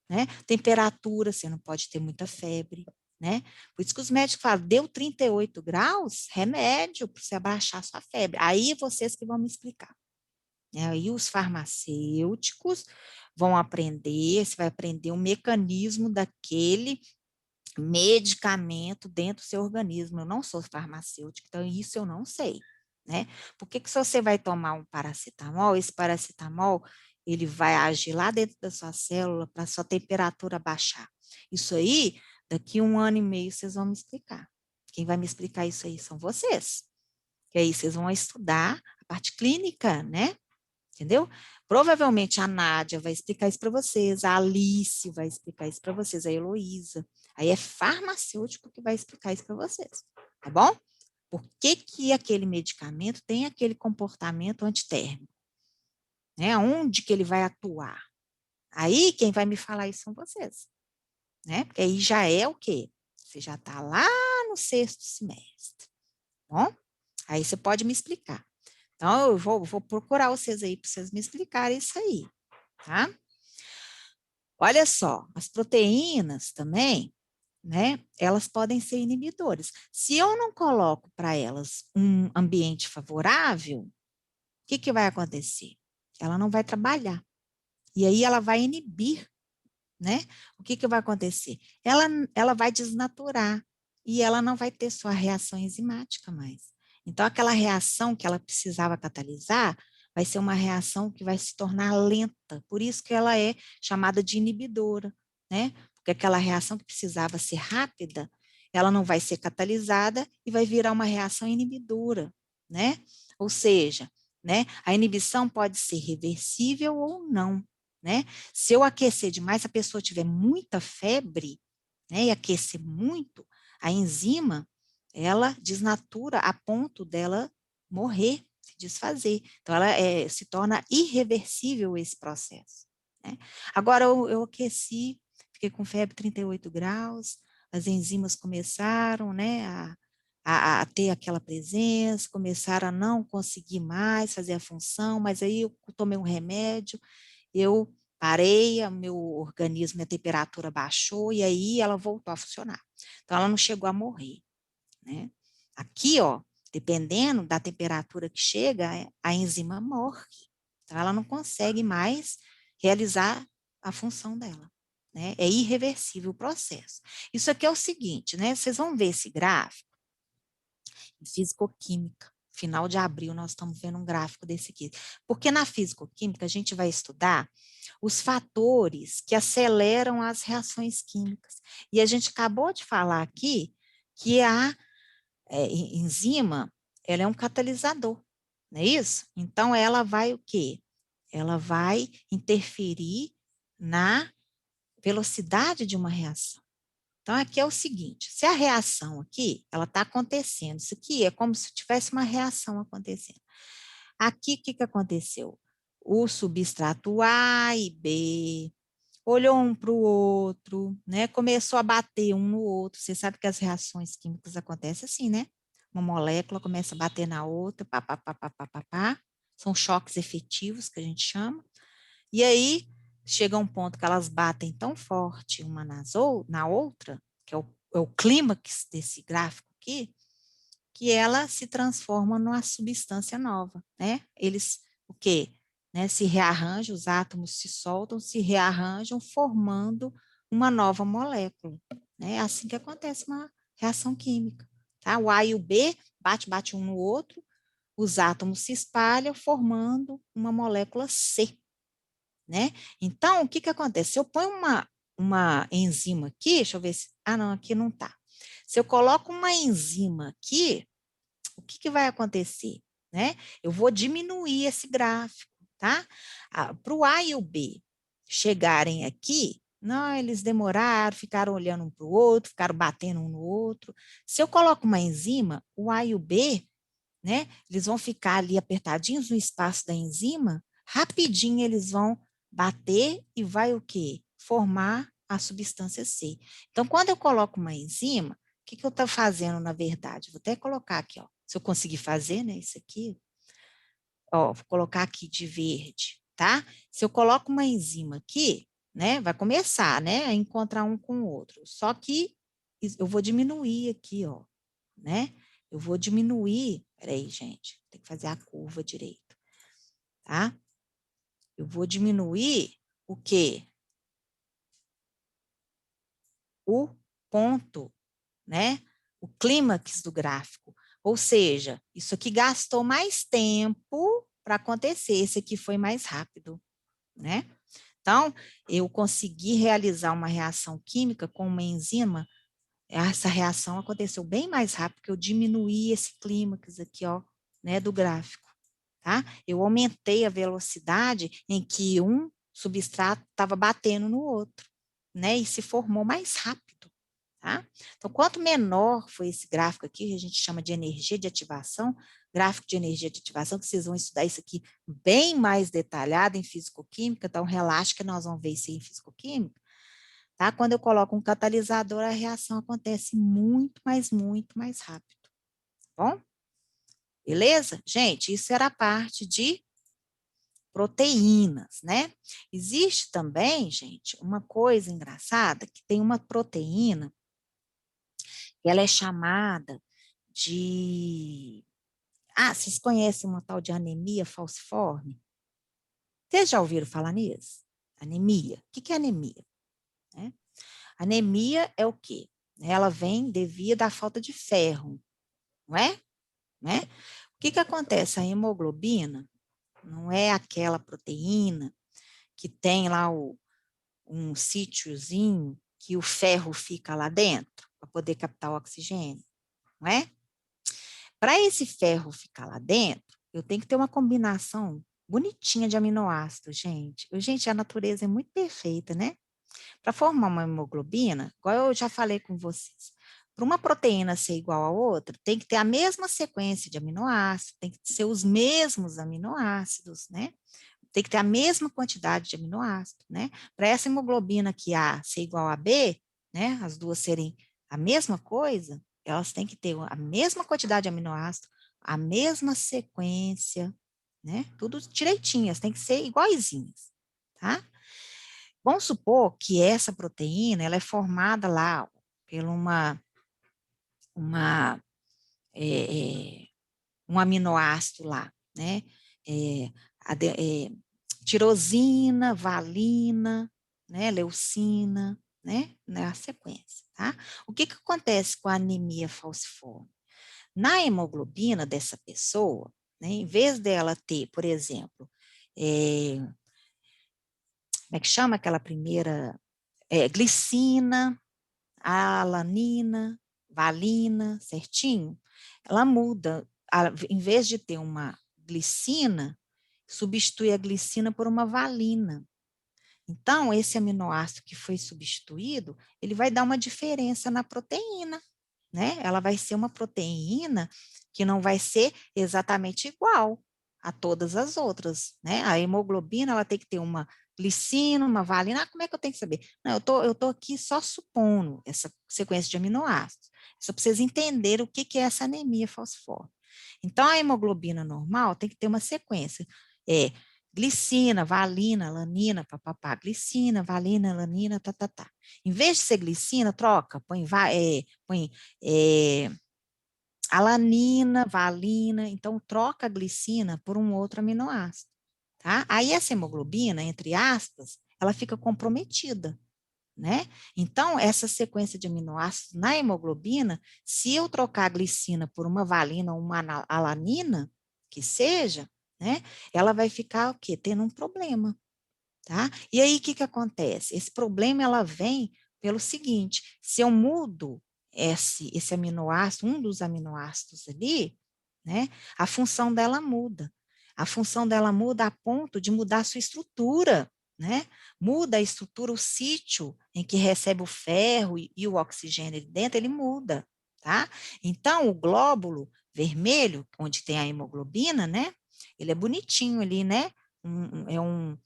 né? Temperatura, você não pode ter muita febre, né? Por isso que os médicos falam, deu 38 graus, remédio para você abaixar a sua febre. Aí vocês que vão me explicar. Aí os farmacêuticos vão aprender, você vai aprender o mecanismo daquele medicamento dentro do seu organismo. Eu não sou farmacêutica, então isso eu não sei, né? Por que que se você vai tomar um paracetamol, esse paracetamol, ele vai agir lá dentro da sua célula para sua temperatura baixar? Isso aí, daqui 1 ano e meio, vocês vão me explicar. Quem vai me explicar isso aí são vocês. Que aí vocês vão estudar a parte clínica, né? entendeu? Provavelmente a Nádia vai explicar isso para vocês, a Alice vai explicar isso para vocês, a Heloísa. Aí é farmacêutico que vai explicar isso para vocês, tá bom? Por que que aquele medicamento tem aquele comportamento antitérmico? Né? Onde que ele vai atuar? Aí quem vai me falar isso são vocês, né? Porque aí já é o quê? Você já está lá no 6º semestre, tá bom? Aí você pode me explicar. Então, eu vou procurar vocês aí para vocês me explicarem isso aí, tá? Olha só, as proteínas também, né? Elas podem ser inibidoras. Se eu não coloco para elas um ambiente favorável, o que que vai acontecer? Ela não vai trabalhar. E aí ela vai inibir, né? O que que vai acontecer? Ela vai desnaturar e ela não vai ter sua reação enzimática mais. Então, aquela reação que ela precisava catalisar vai ser uma reação que vai se tornar lenta. Por isso que ela é chamada de inibidora, né? Porque aquela reação que precisava ser rápida, ela não vai ser catalisada e vai virar uma reação inibidora, né? Ou seja, né, a inibição pode ser reversível ou não, né? Se eu aquecer demais, se a pessoa tiver muita febre, né, e aquecer muito, a enzima, ela desnatura a ponto dela morrer, se desfazer. Então, ela se torna irreversível esse processo, né? Agora, eu aqueci, fiquei com febre 38 graus, as enzimas começaram, né, a ter aquela presença, começaram a não conseguir mais fazer a função, mas aí eu tomei um remédio, eu parei, o meu organismo, minha temperatura baixou, e aí ela voltou a funcionar. Então, ela não chegou a morrer, né? Aqui, ó, dependendo da temperatura que chega, a enzima morre. Então, ela não consegue mais realizar a função dela, né? É irreversível o processo. Isso aqui é o seguinte, né? Vocês vão ver esse gráfico em fisicoquímica. Final de abril, nós estamos vendo um gráfico desse aqui. Porque na fisicoquímica, a gente vai estudar os fatores que aceleram as reações químicas. E a gente acabou de falar aqui que a enzima, ela é um catalisador, não é isso? Então, ela vai o quê? Ela vai interferir na velocidade de uma reação. Então, aqui é o seguinte, se a reação aqui, ela está acontecendo, isso aqui é como se tivesse uma reação acontecendo. Aqui, o que que aconteceu? O substrato A e B olhou um para o outro, né? Começou a bater um no outro. Você sabe que as reações químicas acontecem assim, né? Uma molécula começa a bater na outra, pá, pá, pá, pá, pá, pá, pá. São choques efetivos que a gente chama. E aí chega um ponto que elas batem tão forte uma na outra, que é o clímax desse gráfico aqui, que ela se transforma numa substância nova, né? Eles, o quê? Né, se rearranjam, os átomos se soltam, se rearranjam, formando uma nova molécula, né? É assim que acontece uma reação química, tá? O A e o B bate um no outro, os átomos se espalham, formando uma molécula C, né? Então, o que que acontece? Se eu ponho uma enzima aqui, deixa eu ver se... Ah, não, aqui não tá. Se eu coloco uma enzima aqui, o que que vai acontecer, né? Eu vou diminuir esse gráfico, tá? Para o A e o B chegarem aqui, não, eles demoraram, ficaram olhando um para o outro, ficaram batendo um no outro. Se eu coloco uma enzima, o A e o B, né? Eles vão ficar ali apertadinhos no espaço da enzima, rapidinho eles vão bater e vai o quê? Formar a substância C. Então, quando eu coloco uma enzima, o que que eu estou fazendo, na verdade? Vou até colocar aqui, ó. Se eu conseguir fazer, né, isso aqui, ó, vou colocar aqui de verde, tá? Se eu coloco uma enzima aqui, né, vai começar, né, a encontrar um com o outro. Só que eu vou diminuir aqui, ó, né? Eu vou diminuir, peraí, gente, tem que fazer a curva direito, tá? Eu vou diminuir o quê? O ponto, né? O clímax do gráfico. Ou seja, isso aqui gastou mais tempo para acontecer, esse aqui foi mais rápido, né? Então, eu consegui realizar uma reação química com uma enzima, essa reação aconteceu bem mais rápido, porque eu diminuí esse clímax aqui, ó, né, do gráfico, tá? Eu aumentei a velocidade em que um substrato estava batendo no outro, né? E se formou mais rápido, tá? Então, quanto menor foi esse gráfico aqui, que a gente chama de energia de ativação, gráfico de energia de ativação, que vocês vão estudar isso aqui bem mais detalhado em fisicoquímica, então relaxa que nós vamos ver isso aí em fisicoquímica, tá? Quando eu coloco um catalisador, a reação acontece muito mais rápido, tá bom? Beleza? Gente, isso era a parte de proteínas, né? Existe também, gente, uma coisa engraçada, que tem uma proteína, ela é chamada de... Ah, vocês conhecem uma tal de anemia falciforme? Vocês já ouviram falar nisso? Anemia. O que é anemia? Né? Anemia é o quê? Ela vem devido à falta de ferro, não é? Né? O que acontece? A hemoglobina não é aquela proteína que tem lá um sítiozinho que o ferro fica lá dentro para poder captar o oxigênio, não é? Para esse ferro ficar lá dentro, eu tenho que ter uma combinação bonitinha de aminoácidos, gente. Gente, a natureza é muito perfeita, né? Para formar uma hemoglobina, igual eu já falei com vocês, para uma proteína ser igual a outra, tem que ter a mesma sequência de aminoácidos, tem que ser os mesmos aminoácidos, né? Tem que ter a mesma quantidade de aminoácidos, né? Para essa hemoglobina aqui A ser igual a B, né? As duas serem a mesma coisa, elas têm que ter a mesma quantidade de aminoácidos, a mesma sequência, né? Tudo direitinhas, tem que ser iguaizinhas, tá? Vamos supor que essa proteína, ela é formada lá por uma um aminoácido lá, né? Tirosina, valina, né? Leucina, né? Na sequência, tá? O que acontece com a anemia falciforme? Na hemoglobina dessa pessoa, né? Em vez dela ter, por exemplo, como é que chama aquela primeira? Glicina, alanina, valina, certinho, ela muda. Em vez de ter uma glicina, substitui a glicina por uma valina. Então, esse aminoácido que foi substituído, ele vai dar uma diferença na proteína, né? Ela vai ser uma proteína que não vai ser exatamente igual a todas as outras, né? A hemoglobina, ela tem que ter uma glicina, uma valina. Ah, como é que eu tenho que saber? Não, eu tô aqui só supondo essa sequência de aminoácidos. Só para vocês entenderem o que é essa anemia falciforme. Então, a hemoglobina normal tem que ter uma sequência. Glicina, valina, lanina, papapá, glicina, valina, lanina, tá. Em vez de ser glicina, troca, põe alanina, valina, então troca a glicina por um outro aminoácido, tá? Aí essa hemoglobina, entre aspas, ela fica comprometida, né? Então, essa sequência de aminoácidos na hemoglobina, se eu trocar a glicina por uma valina ou uma alanina, que seja, né? Ela vai ficar o quê? Tendo um problema, tá? E aí, o que acontece? Esse problema, ela vem pelo seguinte, se eu mudo esse aminoácido, um dos aminoácidos ali, né? A função dela muda. A função dela muda a ponto de mudar a sua estrutura, né? Muda a estrutura, o sítio em que recebe o ferro e o oxigênio dentro, ele muda, tá? Então, o glóbulo vermelho, onde tem a hemoglobina, né? Ele é bonitinho ali, né? É um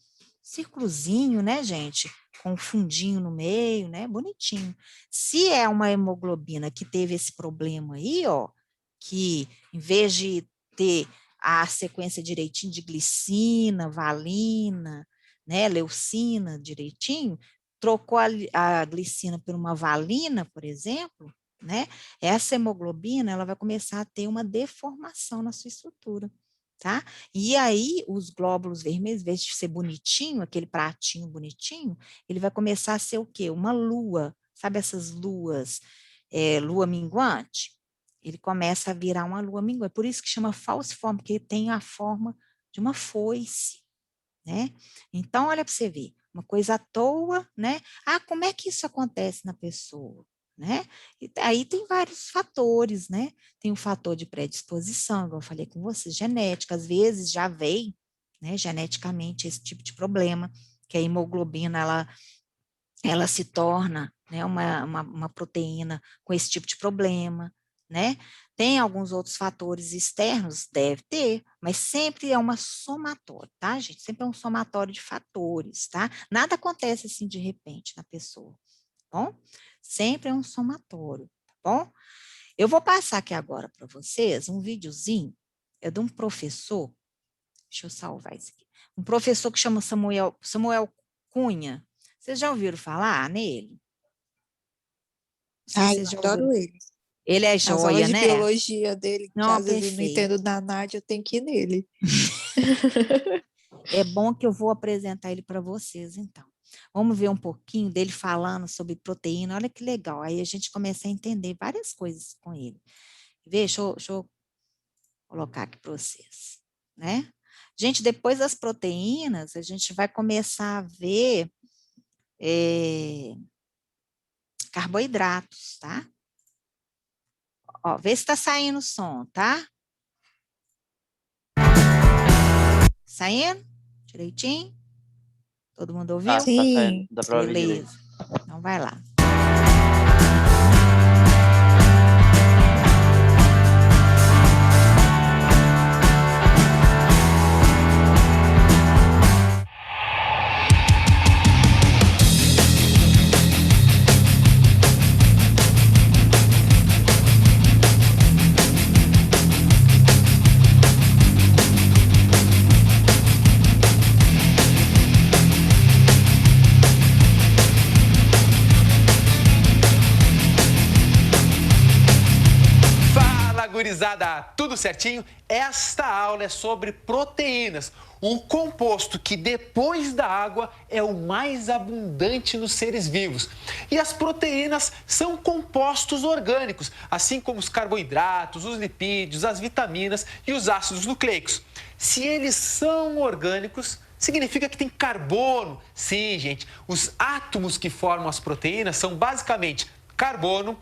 círculozinho, né, gente? Com um fundinho no meio, né? Bonitinho. Se é uma hemoglobina que teve esse problema aí, ó, que em vez de ter a sequência direitinho de glicina, valina, né, leucina direitinho, trocou a glicina por uma valina, por exemplo, né? Essa hemoglobina, ela vai começar a ter uma deformação na sua estrutura. Tá? E aí, os glóbulos vermelhos, em vez de ser bonitinho, aquele pratinho bonitinho, ele vai começar a ser o quê? Uma lua, sabe essas luas, lua minguante? Ele começa a virar uma lua minguante, por isso que chama falciforme, porque tem a forma de uma foice, né? Então, olha para você ver, uma coisa à toa, né? Ah, como é que isso acontece na pessoa? né? E aí tem vários fatores, né? Tem o fator de predisposição, igual eu falei com você, genética, às vezes já vem, né, geneticamente esse tipo de problema, que a hemoglobina, ela se torna, né, uma proteína com esse tipo de problema, né? Tem alguns outros fatores externos? Deve ter, mas sempre é uma somatória, tá, gente? Sempre é um somatório de fatores, tá? Nada acontece assim de repente na pessoa, tá bom? Sempre é um somatório, tá bom? Eu vou passar aqui agora para vocês um videozinho, é de um professor, deixa eu salvar isso aqui, um professor que chama Samuel Cunha. Vocês já ouviram falar nele? Não sei se Ai, vocês eu já adoro ouviram. ele. Ele é As aulas joia, de né? biologia dele, que Não, às vezes eu não perfeito. entendo da Nádia, eu tenho que ir nele. É bom que eu vou apresentar ele para vocês, então. Vamos ver um pouquinho dele falando sobre proteína. Olha que legal. Aí a gente começa a entender várias coisas com ele. Deixa eu colocar aqui para vocês, né? Gente, depois das proteínas, a gente vai começar a ver carboidratos, tá? Ó, vê se está saindo o som, tá? Saindo? Direitinho? Todo mundo ouviu? Tá saindo, Sim. dá pra ouvir direito. Beleza. Então vai lá. Fala, gurizada! Tudo certinho? Esta aula é sobre proteínas, um composto que depois da água é o mais abundante nos seres vivos. E as proteínas são compostos orgânicos, assim como os carboidratos, os lipídios, as vitaminas e os ácidos nucleicos. Se eles são orgânicos, significa que tem carbono. Sim, gente, os átomos que formam as proteínas são basicamente carbono,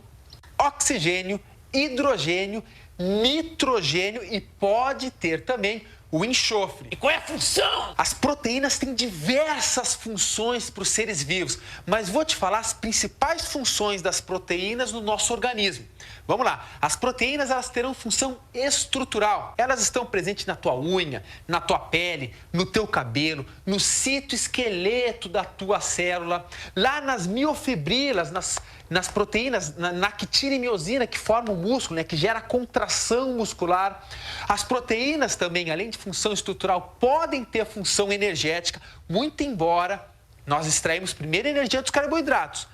oxigênio, hidrogênio, nitrogênio e pode ter também o enxofre. E qual é a função? As proteínas têm diversas funções para os seres vivos, mas vou te falar as principais funções das proteínas no nosso organismo. Vamos lá, as proteínas elas terão função estrutural. Elas estão presentes na tua unha, na tua pele, no teu cabelo, no citoesqueleto da tua célula, lá nas miofibrilas, nas proteínas, na actina e miosina que formam o músculo, né, que gera contração muscular. As proteínas também, além de função estrutural, podem ter função energética, muito embora nós extraímos primeiro a energia dos carboidratos.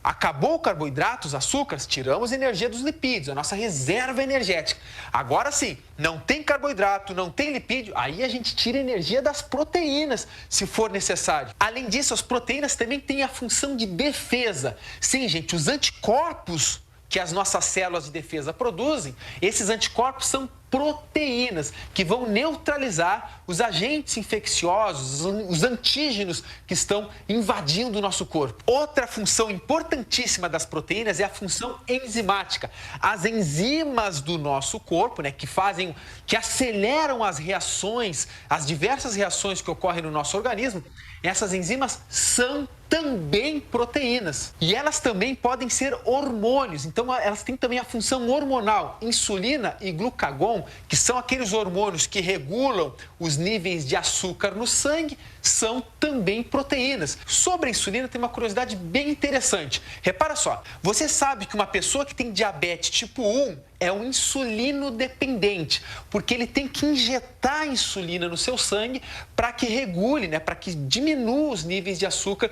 Acabou o carboidrato, os açúcares, tiramos energia dos lipídios, a nossa reserva energética. Agora sim, não tem carboidrato, não tem lipídio, aí a gente tira energia das proteínas, se for necessário. Além disso, as proteínas também têm a função de defesa. Sim, gente, os anticorpos que as nossas células de defesa produzem, esses anticorpos são proteínas que vão neutralizar os agentes infecciosos, os antígenos que estão invadindo o nosso corpo. Outra função importantíssima das proteínas é a função enzimática. As enzimas do nosso corpo, né, que aceleram as reações, as diversas reações que ocorrem no nosso organismo, essas enzimas são também proteínas. E elas também podem ser hormônios. Então, elas têm também a função hormonal. Insulina e glucagon, que são aqueles hormônios que regulam os níveis de açúcar no sangue, são também proteínas. Sobre a insulina, tem uma curiosidade bem interessante. Repara só, você sabe que uma pessoa que tem diabetes tipo 1 é um insulino dependente, porque ele tem que injetar insulina no seu sangue para que regule, né, para que diminua os níveis de açúcar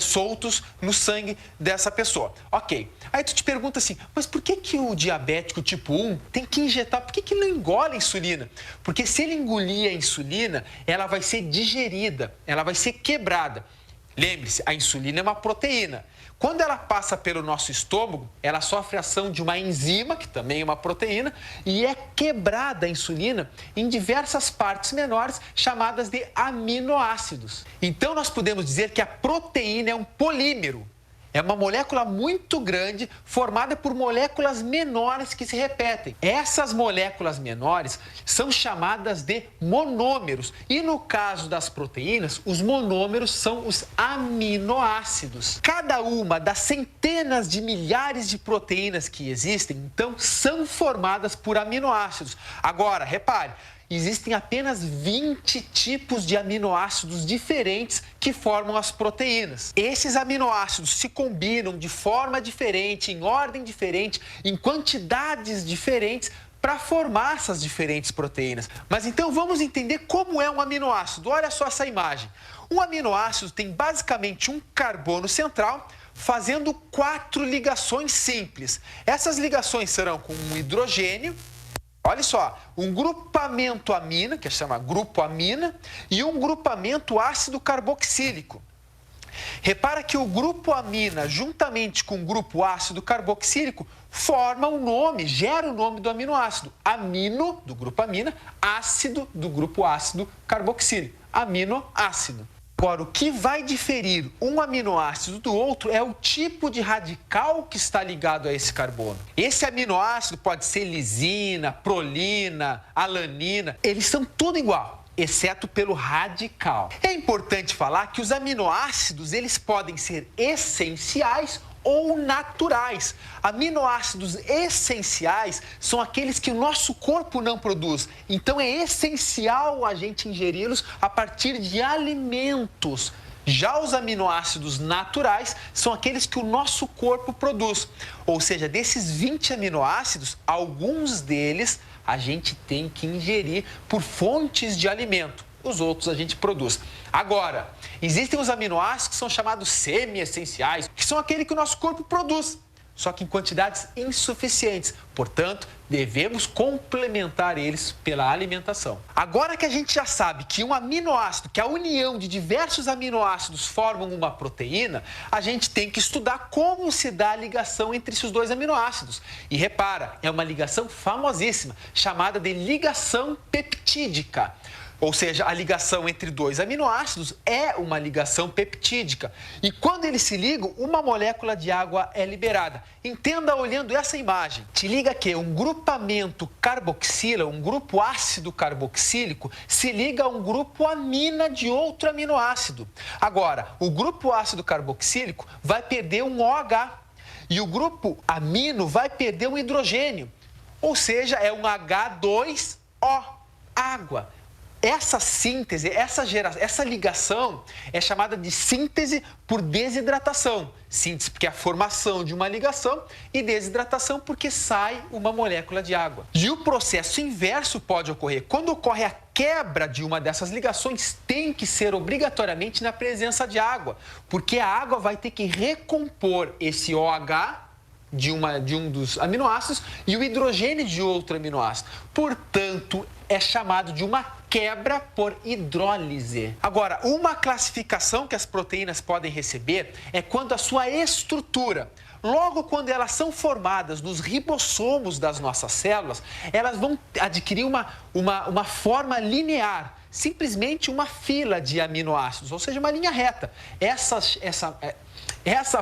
soltos no sangue dessa pessoa. Ok, aí tu te pergunta assim, mas por que o diabético tipo 1 tem que injetar? Por que ele não engole a insulina? Porque se ele engolir a insulina, ela vai ser digerida, ela vai ser quebrada. Lembre-se, a insulina é uma proteína. Quando ela passa pelo nosso estômago, ela sofre a ação de uma enzima, que também é uma proteína, e é quebrada a insulina em diversas partes menores, chamadas de aminoácidos. Então, nós podemos dizer que a proteína é um polímero. É uma molécula muito grande, formada por moléculas menores que se repetem. Essas moléculas menores são chamadas de monômeros. E no caso das proteínas, os monômeros são os aminoácidos. Cada uma das centenas de milhares de proteínas que existem, então, são formadas por aminoácidos. Agora, repare, existem apenas 20 tipos de aminoácidos diferentes que formam as proteínas. Esses aminoácidos se combinam de forma diferente, em ordem diferente, em quantidades diferentes, para formar essas diferentes proteínas. Mas então vamos entender como é um aminoácido. Olha só essa imagem. Um aminoácido tem basicamente um carbono central, fazendo 4 ligações simples. Essas ligações serão com um hidrogênio, olha só, um grupamento amina, que se chama grupo amina, e um grupamento ácido carboxílico. Repara que o grupo amina, juntamente com o grupo ácido carboxílico, forma o nome, gera o nome do aminoácido. Amino, do grupo amina, ácido, do grupo ácido carboxílico. Aminoácido. Agora, o que vai diferir um aminoácido do outro é o tipo de radical que está ligado a esse carbono. Esse aminoácido pode ser lisina, prolina, alanina, eles são tudo igual, exceto pelo radical. É importante falar que os aminoácidos, eles podem ser essenciais ou naturais. Aminoácidos essenciais são aqueles que o nosso corpo não produz. Então é essencial a gente ingeri-los a partir de alimentos. Já os aminoácidos naturais são aqueles que o nosso corpo produz. Ou seja, desses 20 aminoácidos, alguns deles a gente tem que ingerir por fontes de alimento. Os outros a gente produz. Agora, existem os aminoácidos que são chamados semi-essenciais, que são aquele que o nosso corpo produz, só que em quantidades insuficientes. Portanto, devemos complementar eles pela alimentação. Agora que a gente já sabe que um aminoácido, que a união de diversos aminoácidos formam uma proteína, a gente tem que estudar como se dá a ligação entre esses dois aminoácidos. E repara, é uma ligação famosíssima, chamada de ligação peptídica. Ou seja, a ligação entre dois aminoácidos é uma ligação peptídica. E quando eles se ligam, uma molécula de água é liberada. Entenda olhando essa imagem. Te liga que um grupamento carboxila, um grupo ácido carboxílico, se liga a um grupo amina de outro aminoácido. Agora, o grupo ácido carboxílico vai perder um OH e o grupo amino vai perder um hidrogênio. Ou seja, é um H2O, água. Essa síntese, essa ligação é chamada de síntese por desidratação. Síntese porque é a formação de uma ligação e desidratação porque sai uma molécula de água. E o processo inverso pode ocorrer. Quando ocorre a quebra de uma dessas ligações, tem que ser obrigatoriamente na presença de água, porque a água vai ter que recompor esse OH de um dos aminoácidos e o hidrogênio de outro aminoácido. Portanto, é chamado de uma quebra por hidrólise. Agora, uma classificação que as proteínas podem receber é quando a sua estrutura, logo quando elas são formadas nos ribossomos das nossas células, elas vão adquirir uma forma linear, simplesmente uma fila de aminoácidos, ou seja, uma linha reta. Essa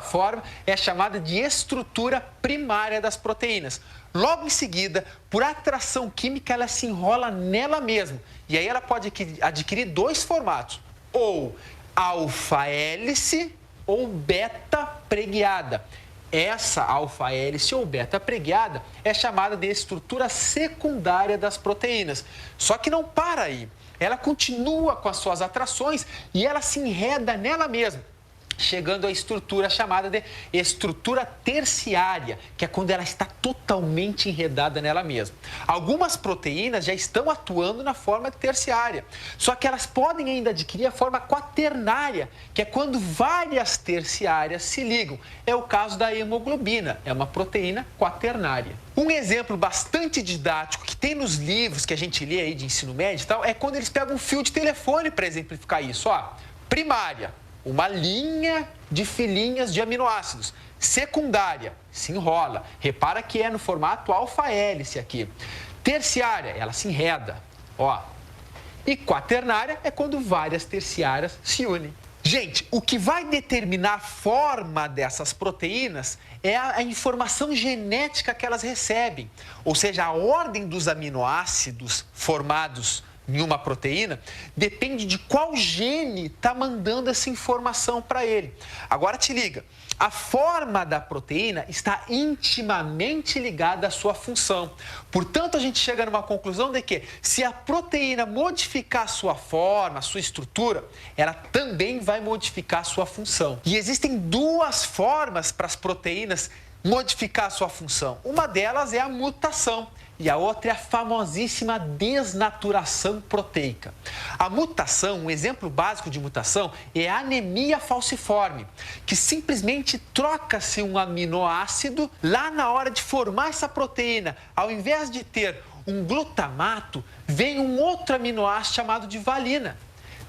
forma é chamada de estrutura primária das proteínas. Logo em seguida, por atração química, ela se enrola nela mesma. E aí ela pode adquirir dois formatos, ou alfa-hélice ou beta-preguiada. Essa alfa-hélice ou beta-preguiada é chamada de estrutura secundária das proteínas. Só que não para aí. Ela continua com as suas atrações e ela se enreda nela mesma, chegando à estrutura chamada de estrutura terciária, que é quando ela está totalmente enredada nela mesma. Algumas proteínas já estão atuando na forma terciária, só que elas podem ainda adquirir a forma quaternária, que é quando várias terciárias se ligam. É o caso da hemoglobina, é uma proteína quaternária. Um exemplo bastante didático que tem nos livros que a gente lê aí de ensino médio e tal, é quando eles pegam um fio de telefone para exemplificar isso. Ó, primária, uma linha de filinhas de aminoácidos. Secundária, se enrola. Repara que é no formato alfa-hélice aqui. Terciária, ela se enreda. Ó. E quaternária é quando várias terciárias se unem. Gente, o que vai determinar a forma dessas proteínas é a informação genética que elas recebem, ou seja, a ordem dos aminoácidos formados em uma proteína depende de qual gene está mandando essa informação para ele. Agora te liga, a forma da proteína está intimamente ligada à sua função. Portanto, a gente chega numa conclusão de que se a proteína modificar a sua forma, a sua estrutura, ela também vai modificar a sua função. E existem duas formas para as proteínas modificar a sua função. Uma delas é a mutação. E a outra é a famosíssima desnaturação proteica. A mutação, um exemplo básico de mutação, é a anemia falciforme, que simplesmente troca-se um aminoácido lá na hora de formar essa proteína. Ao invés de ter um glutamato, vem um outro aminoácido chamado de valina.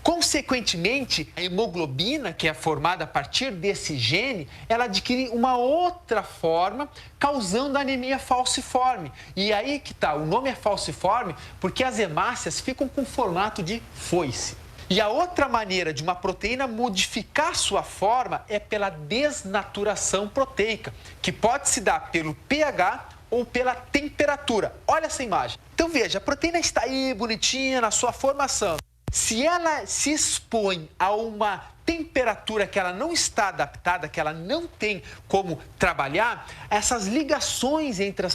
Consequentemente, a hemoglobina, que é formada a partir desse gene, ela adquire uma outra forma, causando anemia falciforme. E aí que tá, o nome é falciforme porque as hemácias ficam com formato de foice. E a outra maneira de uma proteína modificar sua forma é pela desnaturação proteica, que pode se dar pelo pH ou pela temperatura. Olha essa imagem. Então veja, a proteína está aí bonitinha na sua formação. Se ela se expõe a uma temperatura que ela não está adaptada, que ela não tem como trabalhar, essas ligações entre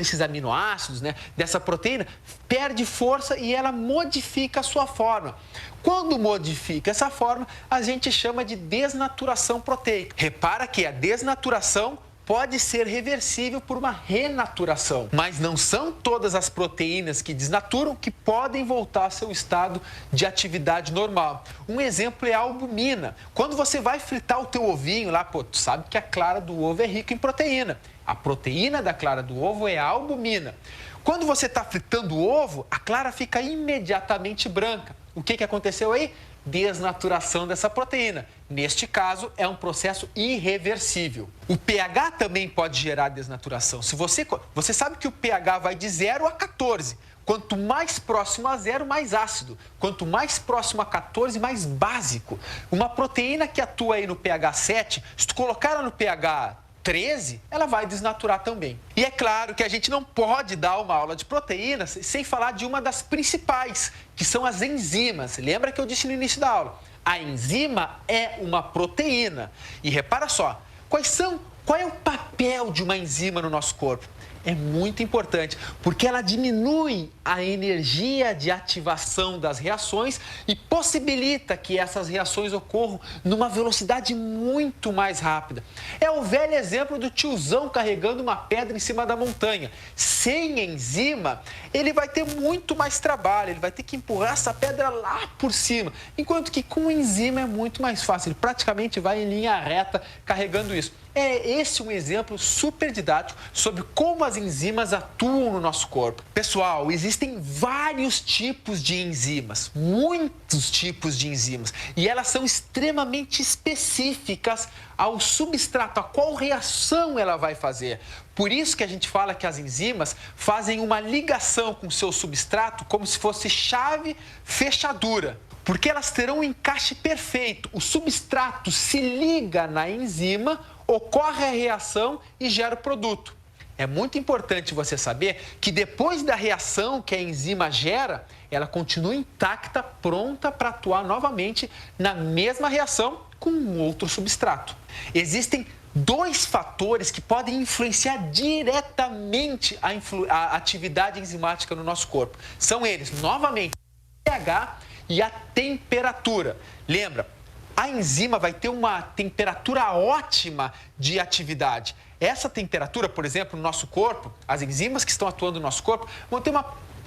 esses aminoácidos, né, dessa proteína, perde força e ela modifica a sua forma. Quando modifica essa forma, a gente chama de desnaturação proteica. Repara que a desnaturação pode ser reversível por uma renaturação, mas não são todas as proteínas que desnaturam que podem voltar ao seu estado de atividade normal. Um exemplo é a albumina. Quando você vai fritar o teu ovinho lá, tu sabe que a clara do ovo é rica em proteína. A proteína da clara do ovo é a albumina. Quando você está fritando o ovo, a clara fica imediatamente branca. O que aconteceu aí? Desnaturação dessa proteína. Neste caso, é um processo irreversível. O pH também pode gerar desnaturação. Se você sabe que o pH vai de 0 a 14. Quanto mais próximo a 0, mais ácido. Quanto mais próximo a 14, mais básico. Uma proteína que atua aí no pH 7, se tu colocar ela no pH 13, ela vai desnaturar também. E é claro que a gente não pode dar uma aula de proteínas sem falar de uma das principais, que são as enzimas. Lembra que eu disse no início da aula? A enzima é uma proteína. E repara só, qual é o papel de uma enzima no nosso corpo? É muito importante, porque ela diminui a energia de ativação das reações e possibilita que essas reações ocorram numa velocidade muito mais rápida. É o velho exemplo do tiozão carregando uma pedra em cima da montanha. Sem enzima, ele vai ter muito mais trabalho, ele vai ter que empurrar essa pedra lá por cima, enquanto que com enzima é muito mais fácil, ele praticamente vai em linha reta carregando isso. É esse um exemplo super didático sobre como as enzimas atuam no nosso corpo. Pessoal, existem vários tipos de enzimas, muitos tipos de enzimas, e elas são extremamente específicas ao substrato, a qual reação ela vai fazer. Por isso que a gente fala que as enzimas fazem uma ligação com o seu substrato como se fosse chave fechadura. Porque elas terão um encaixe perfeito. O substrato se liga na enzima, ocorre a reação e gera o produto. É muito importante você saber que depois da reação que a enzima gera, ela continua intacta, pronta para atuar novamente na mesma reação com um outro substrato. Existem dois fatores que podem influenciar diretamente a atividade enzimática no nosso corpo. São eles, novamente, o pH e a temperatura. Lembra, a enzima vai ter uma temperatura ótima de atividade. Essa temperatura, por exemplo, no nosso corpo, as enzimas que estão atuando no nosso corpo vão ter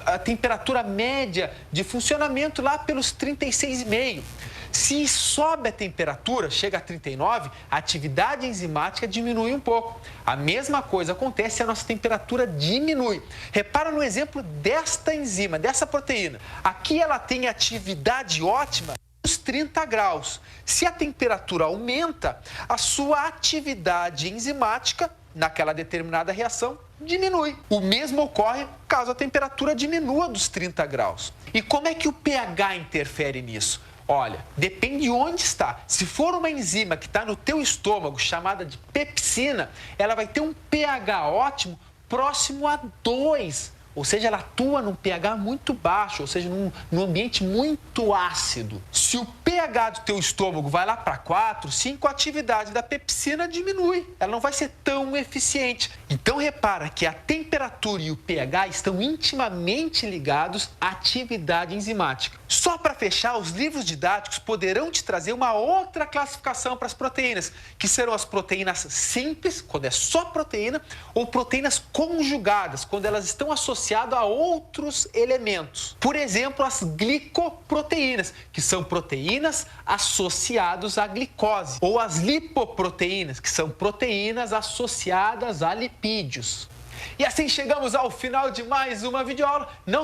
a temperatura média de funcionamento lá pelos 36,5. Se sobe a temperatura, chega a 39, a atividade enzimática diminui um pouco. A mesma coisa acontece se a nossa temperatura diminui. Repara no exemplo desta enzima, dessa proteína. Aqui ela tem atividade ótima nos 30 graus. Se a temperatura aumenta, a sua atividade enzimática naquela determinada reação diminui. O mesmo ocorre caso a temperatura diminua dos 30 graus. E como é que o pH interfere nisso? Olha, depende de onde está. Se for uma enzima que está no teu estômago, chamada de pepsina, ela vai ter um pH ótimo próximo a 2. Ou seja, ela atua num pH muito baixo, ou seja, num ambiente muito ácido. Se o pH do teu estômago vai lá para 4, 5, a atividade da pepsina diminui. Ela não vai ser tão eficiente. Então, repara que a temperatura e o pH estão intimamente ligados à atividade enzimática. Só para fechar, os livros didáticos poderão te trazer uma outra classificação para as proteínas, que serão as proteínas simples, quando é só proteína, ou proteínas conjugadas, quando elas estão associadas a outros elementos. Por exemplo, as glicoproteínas, que são proteínas associadas à glicose, ou as lipoproteínas, que são proteínas associadas a lipídios. E assim chegamos ao final de mais uma videoaula. Não...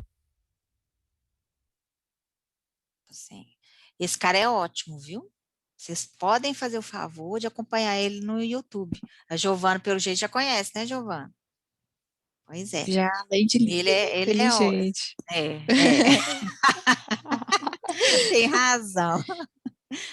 Sim. Esse cara é ótimo, viu? Vocês podem fazer o favor de acompanhar ele no YouTube. A Giovana, pelo jeito, já conhece, né, Giovana? Pois é. Já, além de Ele é inteligente. Tem razão,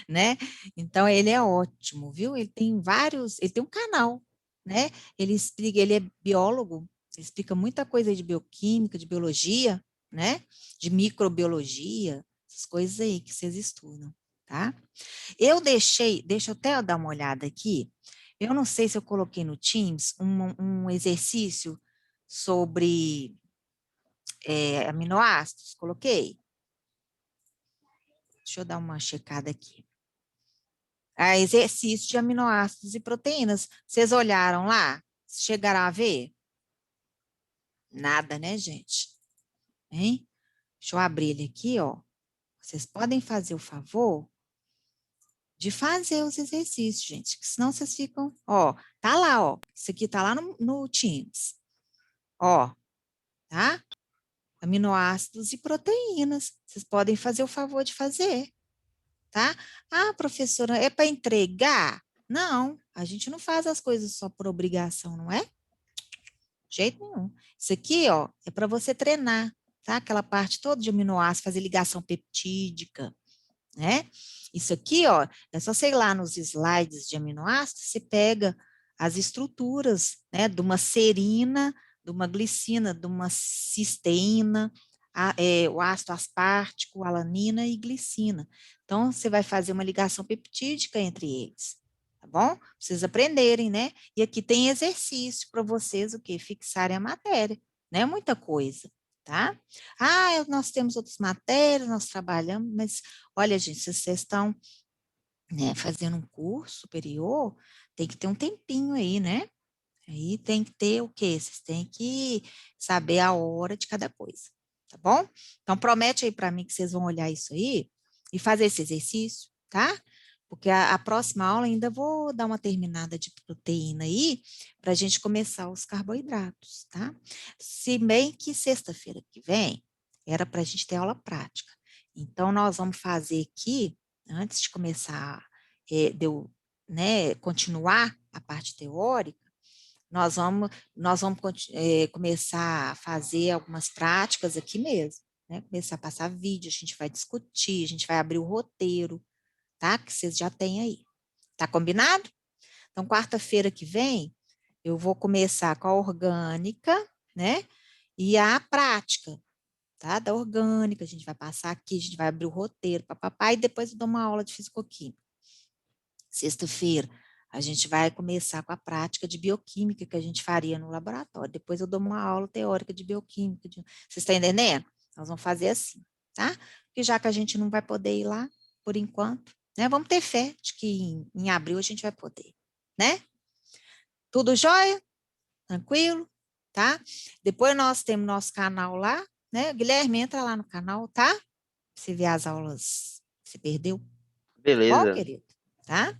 né? Então, ele é ótimo, viu? Ele tem um canal, né? Ele é biólogo, ele explica muita coisa de bioquímica, de biologia, né? De microbiologia, essas coisas aí que vocês estudam, tá? Deixa eu até dar uma olhada aqui, eu não sei se eu coloquei no Teams um exercício sobre aminoácidos, coloquei? Deixa eu dar uma checada aqui. Exercício de aminoácidos e proteínas. Vocês olharam lá? Chegaram a ver? Nada, né, gente? Hein? Deixa eu abrir ele aqui, ó. Vocês podem fazer o favor de fazer os exercícios, gente, que senão vocês ficam... Ó, tá lá, ó. Isso aqui tá lá no Teams. Ó, tá? Aminoácidos e proteínas. Vocês podem fazer o favor de fazer, tá? Ah, professora, é para entregar? Não, a gente não faz as coisas só por obrigação, não é? De jeito nenhum. Isso aqui, ó, é para você treinar, tá? Aquela parte toda de aminoácidos, fazer ligação peptídica, né? Isso aqui, ó, é só sei lá nos slides de aminoácidos, você pega as estruturas, né, de uma serina, de uma glicina, de uma cisteína, o ácido aspartico, alanina e glicina. Então, você vai fazer uma ligação peptídica entre eles, tá bom? Pra vocês aprenderem, né? E aqui tem exercício para vocês, o quê? Fixarem a matéria, né? Muita coisa, tá? Ah, nós temos outras matérias, nós trabalhamos, mas, olha, gente, se vocês estão, né, fazendo um curso superior, tem que ter um tempinho aí, né? Aí tem que ter o quê? Vocês têm que saber a hora de cada coisa, tá bom? Então, promete aí para mim que vocês vão olhar isso aí e fazer esse exercício, tá? Porque a próxima aula ainda vou dar uma terminada de proteína aí para a gente começar os carboidratos, tá? Se bem que sexta-feira que vem era para a gente ter aula prática. Então, nós vamos fazer aqui, antes de começar, continuar a parte teórica, nós vamos começar a fazer algumas práticas aqui mesmo, né? Começar a passar vídeo, a gente vai discutir, a gente vai abrir o roteiro, tá? Que vocês já têm aí. Tá combinado? Então, quarta-feira que vem, eu vou começar com a orgânica, né? E a prática, tá? Da orgânica, a gente vai passar aqui, a gente vai abrir o roteiro, papapá, e depois eu dou uma aula de fisicoquímica. Sexta-feira, a gente vai começar com a prática de bioquímica que a gente faria no laboratório. Depois eu dou uma aula teórica de bioquímica. Vocês estão entendendo? Nós vamos fazer assim, tá? Porque já que a gente não vai poder ir lá, por enquanto, né? Vamos ter fé de que em abril a gente vai poder, né? Tudo jóia? Tranquilo? Tá? Depois nós temos nosso canal lá, né? Guilherme, entra lá no canal, tá? Pra você ver as aulas que você perdeu. Beleza. Bom, querido? Tá?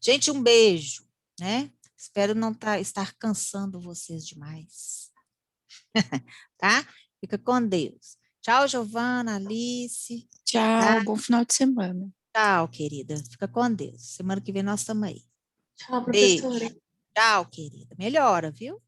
Gente, um beijo, né? Espero não estar cansando vocês demais. Tá? Fica com Deus. Tchau, Giovana, Alice. Tchau, tá? bom final de semana. Tchau, querida. Fica com Deus. Semana que vem nós estamos aí. Tchau, professora. Beijo. Tchau, querida. Melhora, viu?